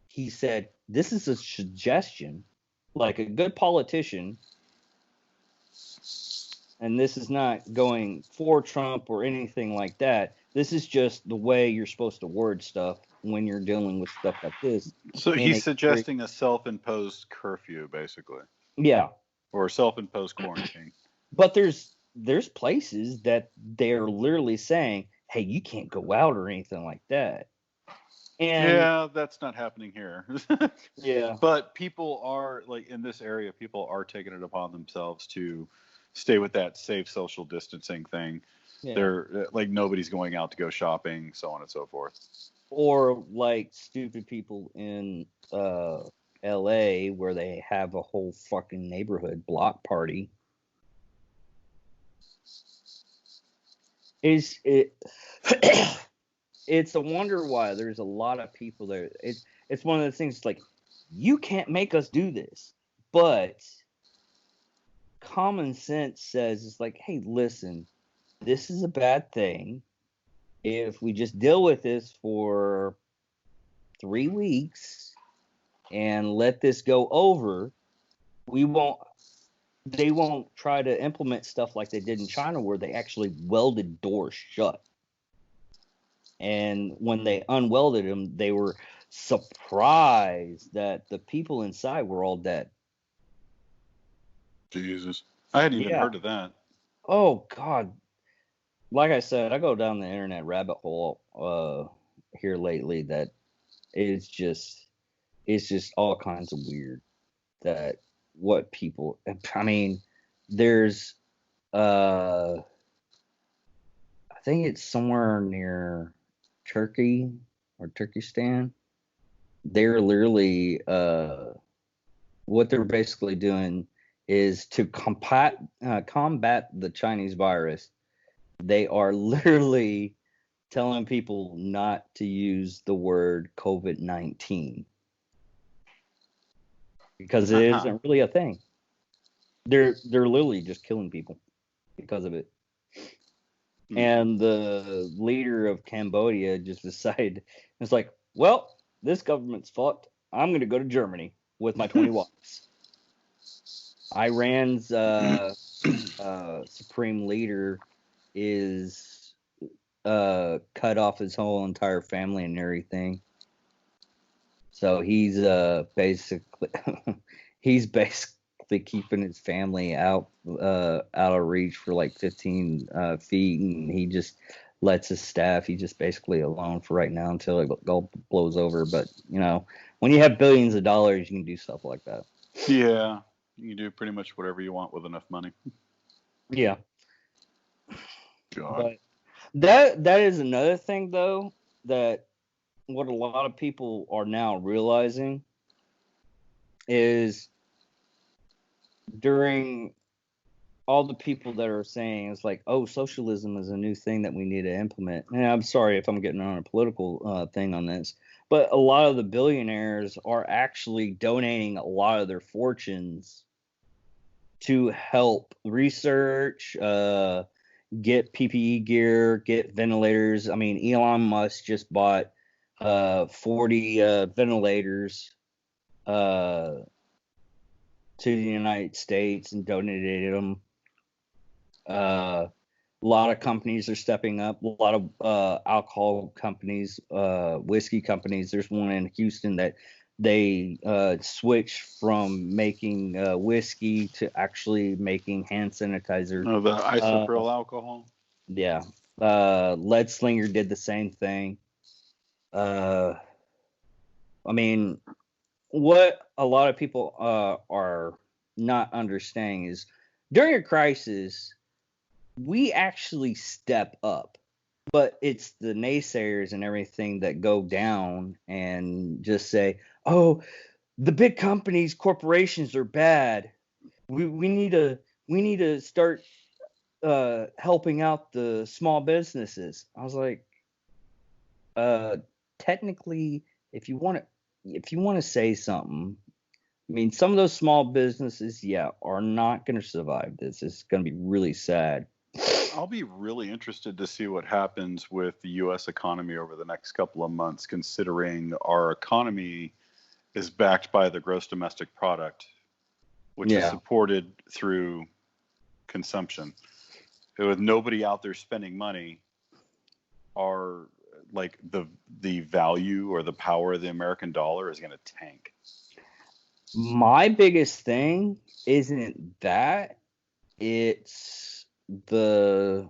He said, this is a suggestion, like a good politician, and this is not going for Trump or anything like that. This is just the way you're supposed to word stuff when you're dealing with stuff like this. So he's suggesting a self-imposed curfew, basically. Yeah. Or self-imposed quarantine. But there's places that they're literally saying, hey, you can't go out or anything like that. And yeah, that's not happening here. yeah. But people are, like, in this area, people are taking it upon themselves to stay with that safe social distancing thing. Yeah. They're like, nobody's going out to go shopping, so on and so forth. Or like stupid people in LA where they have a whole fucking neighborhood block party. It's a wonder why there's a lot of people there. It's one of those things like, you can't make us do this, but common sense says it's like, hey, listen, this is a bad thing. If we just deal with this for 3 weeks and let this go over, they won't try to implement stuff like they did in China, where they actually welded doors shut. And when they unwelded them, they were surprised that the people inside were all dead. Jesus. I hadn't even heard of that. Oh, God. Like I said, I go down the internet rabbit hole here lately that it's just all kinds of weird. That what people, I mean, there's I think it's somewhere near Turkey or Turkestan. They're literally what they're basically doing is to combat the Chinese virus. They are literally telling people not to use the word COVID-19 because it isn't really a thing. They're literally just killing people because of it. And the leader of Cambodia just decided, it's like, well, this government's fucked. I'm going to go to Germany with my 20 wives. Iran's supreme leader is cut off his whole entire family and everything. So he's basically keeping his family out of reach for like 15 feet, and he just lets his staff. He's just basically alone for right now until it all blows over. But you know, when you have billions of dollars, you can do stuff like that. Yeah, you can do pretty much whatever you want with enough money. Yeah. God. But that is another thing, though, that what a lot of people are now realizing is during all the people that are saying it's like, oh, socialism is a new thing that we need to implement. And I'm sorry if I'm getting on a political thing on this, but a lot of the billionaires are actually donating a lot of their fortunes to help research, get PPE gear, get ventilators. I mean, Elon Musk just bought 40 ventilators to the United States and donated them. A lot of companies are stepping up. A lot of alcohol companies, whiskey companies. There's one in Houston that they switched from making whiskey to actually making hand sanitizer. Oh, the isopropyl alcohol. Yeah. Lead Slinger did the same thing. I mean, what a lot of people are not understanding is during a crisis, we actually step up, but it's the naysayers and everything that go down and just say, oh, the big companies, corporations are bad. We need to start helping out the small businesses. I was like, technically, if you want to say something, I mean, some of those small businesses, yeah, are not going to survive this. It's going to be really sad. I'll be really interested to see what happens with the U.S. economy over the next couple of months, considering our economy is backed by the gross domestic product, which is supported through consumption. With nobody out there spending money, our like the value or the power of the American dollar is going to tank. My biggest thing isn't that, it's the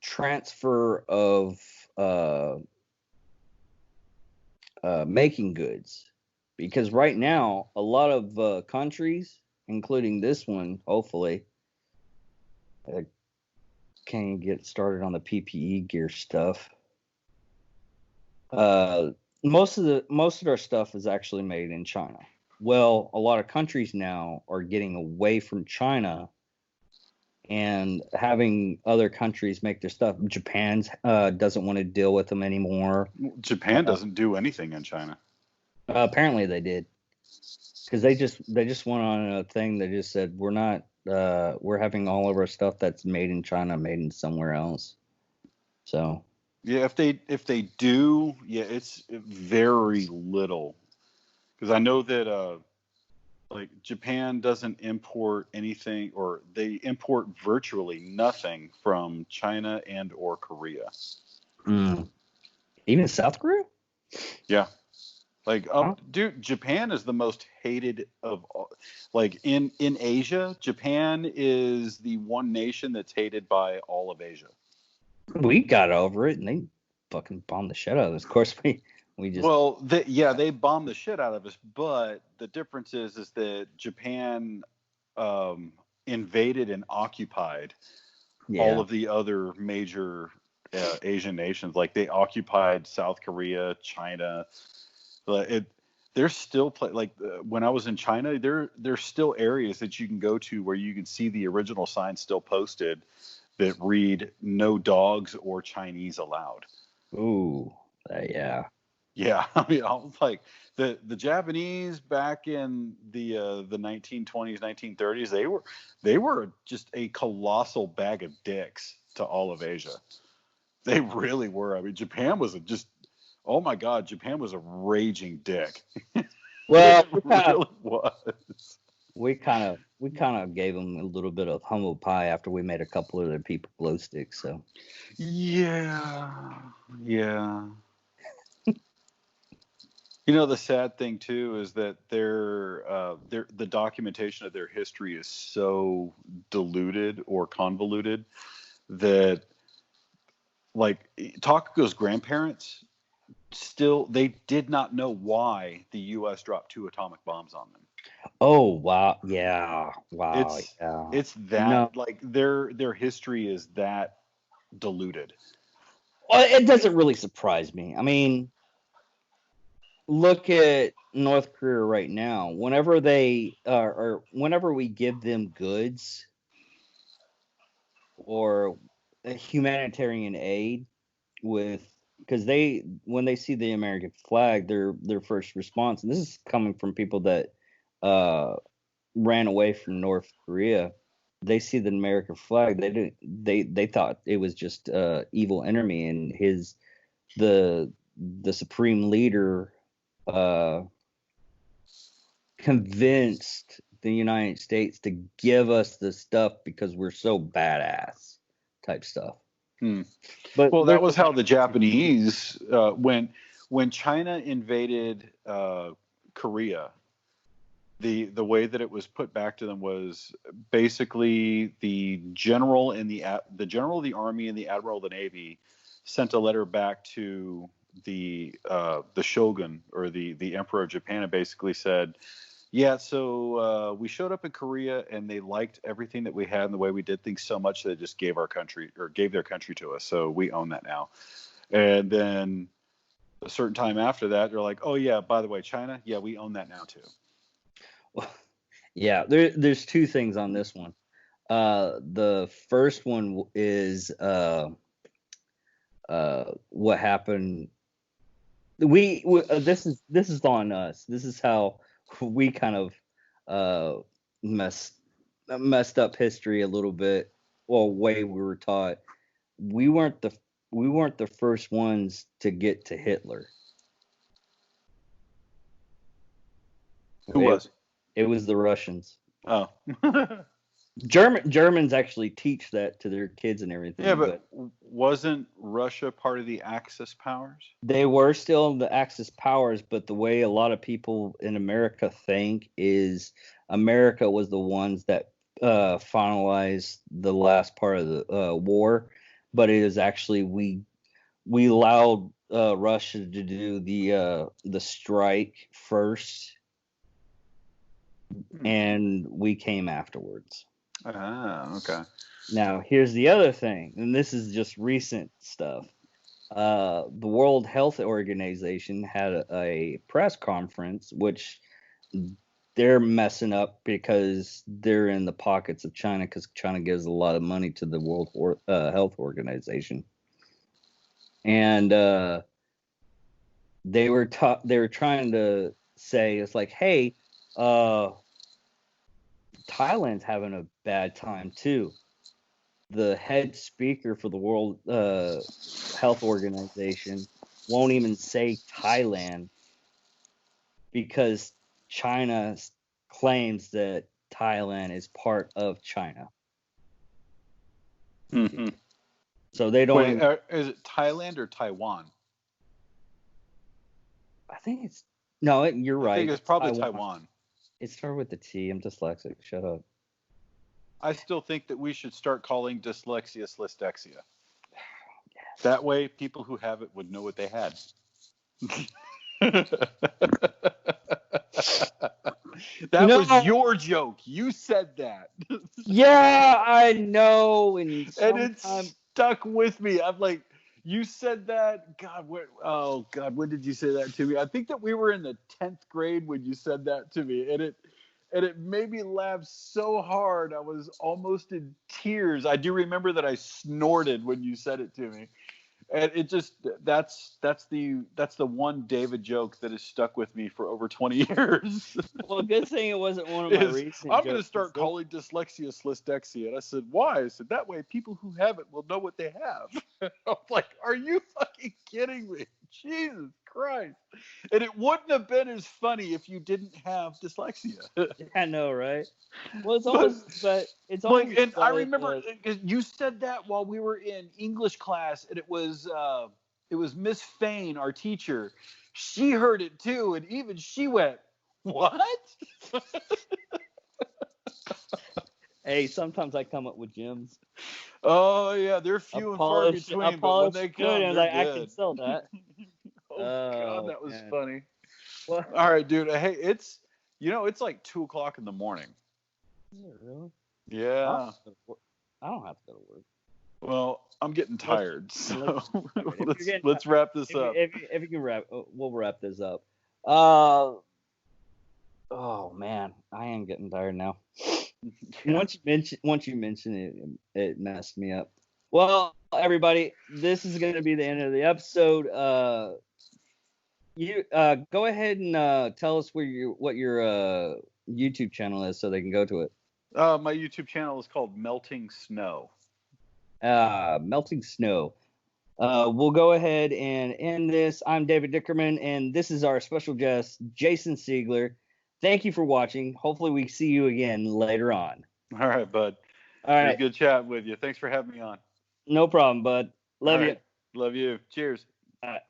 transfer of making goods, because right now a lot of countries, including this one, hopefully, can get started on the PPE gear stuff. Most of our stuff is actually made in China. Well, a lot of countries now are getting away from China and having other countries make their stuff. Japan doesn't want to deal with them anymore. Japan doesn't do anything in China. Apparently they did, because they just went on a thing that just said we're having all of our stuff that's made in China made in somewhere else. So yeah, if they do, yeah, it's very little, because I know that like Japan doesn't import anything, or they import virtually nothing from China and or Korea. Even South Korea? Yeah. Like, dude, Japan is the most hated of all. Like in Asia, Japan is the one nation that's hated by all of Asia. We got over it, and they fucking bombed the shit out of us. Of course, we just. Well, they bombed the shit out of us, but the difference is that Japan invaded and occupied all of the other major Asian nations. Like they occupied South Korea, China. But there's still when I was in China, there's still areas that you can go to where you can see the original signs still posted that read "No dogs or Chinese allowed." Ooh, yeah. Yeah, I mean, I was like the Japanese back in the 1920s, 1930s, they were just a colossal bag of dicks to all of Asia. They really were. I mean, Japan was oh my God, Japan was a raging dick. Well, it really was. We kind of gave them a little bit of humble pie after we made a couple of their people glow sticks. So yeah. You know, the sad thing too is that the documentation of their history is so diluted or convoluted that, like, Takako's grandparents they did not know why the U.S. dropped 2 atomic bombs on them. Oh wow, yeah, wow, it's that like their history is that diluted. Well, it doesn't really surprise me. I mean, look at North Korea right now. Whenever they or whenever we give them goods or a humanitarian aid with because they when they see the American flag, their first response, and this is coming from people that uh, ran away from North Korea. They see the American flag. They thought it was just evil enemy, and the the supreme leader uh, convinced the United States to give us the stuff because we're so badass type stuff. Hmm. But Well, that was how the Japanese, when China invaded Korea, the way that it was put back to them was basically the general of the army and the admiral of the navy sent a letter back to the shogun or the emperor of Japan and basically said, yeah, so we showed up in Korea and they liked everything that we had and the way we did things so much that they just gave their country to us. So we own that now. And then a certain time after that, they're like, oh yeah, by the way, China, yeah, we own that now too. Well, yeah, there's two things on this one. The first one is what happened. This is on us. This is how we kind of uh, messed up history a little bit. Well, way we were taught. We weren't the we weren't the first ones to get to Hitler. Who was? It was the Russians. Oh. Germans actually teach that to their kids and everything. Yeah, but wasn't Russia part of the Axis powers? They were still the Axis powers, but the way a lot of people in America think is America was the ones that finalized the last part of the war, but it is actually we allowed Russia to do the strike first, and we came afterwards. Ah, okay. Now, here's the other thing, and this is just recent stuff. The World Health Organization had a press conference, which they're messing up because they're in the pockets of China because China gives a lot of money to the World Health Organization. And they were trying to say, it's like, hey, Thailand's having a bad time too. The head speaker for the World Health Organization won't even say Thailand because China claims that Thailand is part of China. Mm-hmm. So they don't. Wait, is it Thailand or Taiwan? I think it's no. You're right. I think it's probably Taiwan. It started with the T. I'm dyslexic. Shut up. I still think that we should start calling dyslexia dyslexia. Yes. That way, people who have it would know what they had. That was your joke. You said that. Yeah, I know. And it stuck with me. I'm like, you said that. God, when did you say that to me? I think that we were in the 10th grade when you said that to me, and it made me laugh so hard I was almost in tears. I do remember that I snorted when you said it to me. And it just that's the one David joke that has stuck with me for over 20 years. Well, good thing it wasn't one of my recent I'm going to start calling dyslexia dyslexia. And I said, why? I said, that way people who have it will know what they have. I'm like, are you fucking kidding me? Jesus Christ. And it wouldn't have been as funny if you didn't have dyslexia. I know, right? Well, it's almost, but it's almost like, and I remember you said that while we were in English class, and it was Miss Fain, our teacher. She heard it too, and even she went, "What?" Hey, sometimes I come up with gems. Oh yeah, they're few and far between, but when they come, they're like, good. I can sell that. God, that was funny. Well, all right, dude. Hey, it's like 2:00 in the morning. Is it really? Yeah. I don't have to go to work. Well, I'm getting tired, so let's wrap this up. If you can we'll wrap this up. Uh, oh man, I am getting tired now. Yeah. Once you mention it, it messed me up. Well, everybody, this is going to be the end of the episode. You go ahead and tell us what your YouTube channel is so they can go to it. My YouTube channel is called Melting Snow. Melting Snow. We'll go ahead and end this. I'm David Dickerman, and this is our special guest, Jason Siglar. Thank you for watching. Hopefully, we see you again later on. All right, bud. All It was right. good chatting with you. Thanks for having me on. No problem, bud. Love All you. right. Love you. Cheers. All right.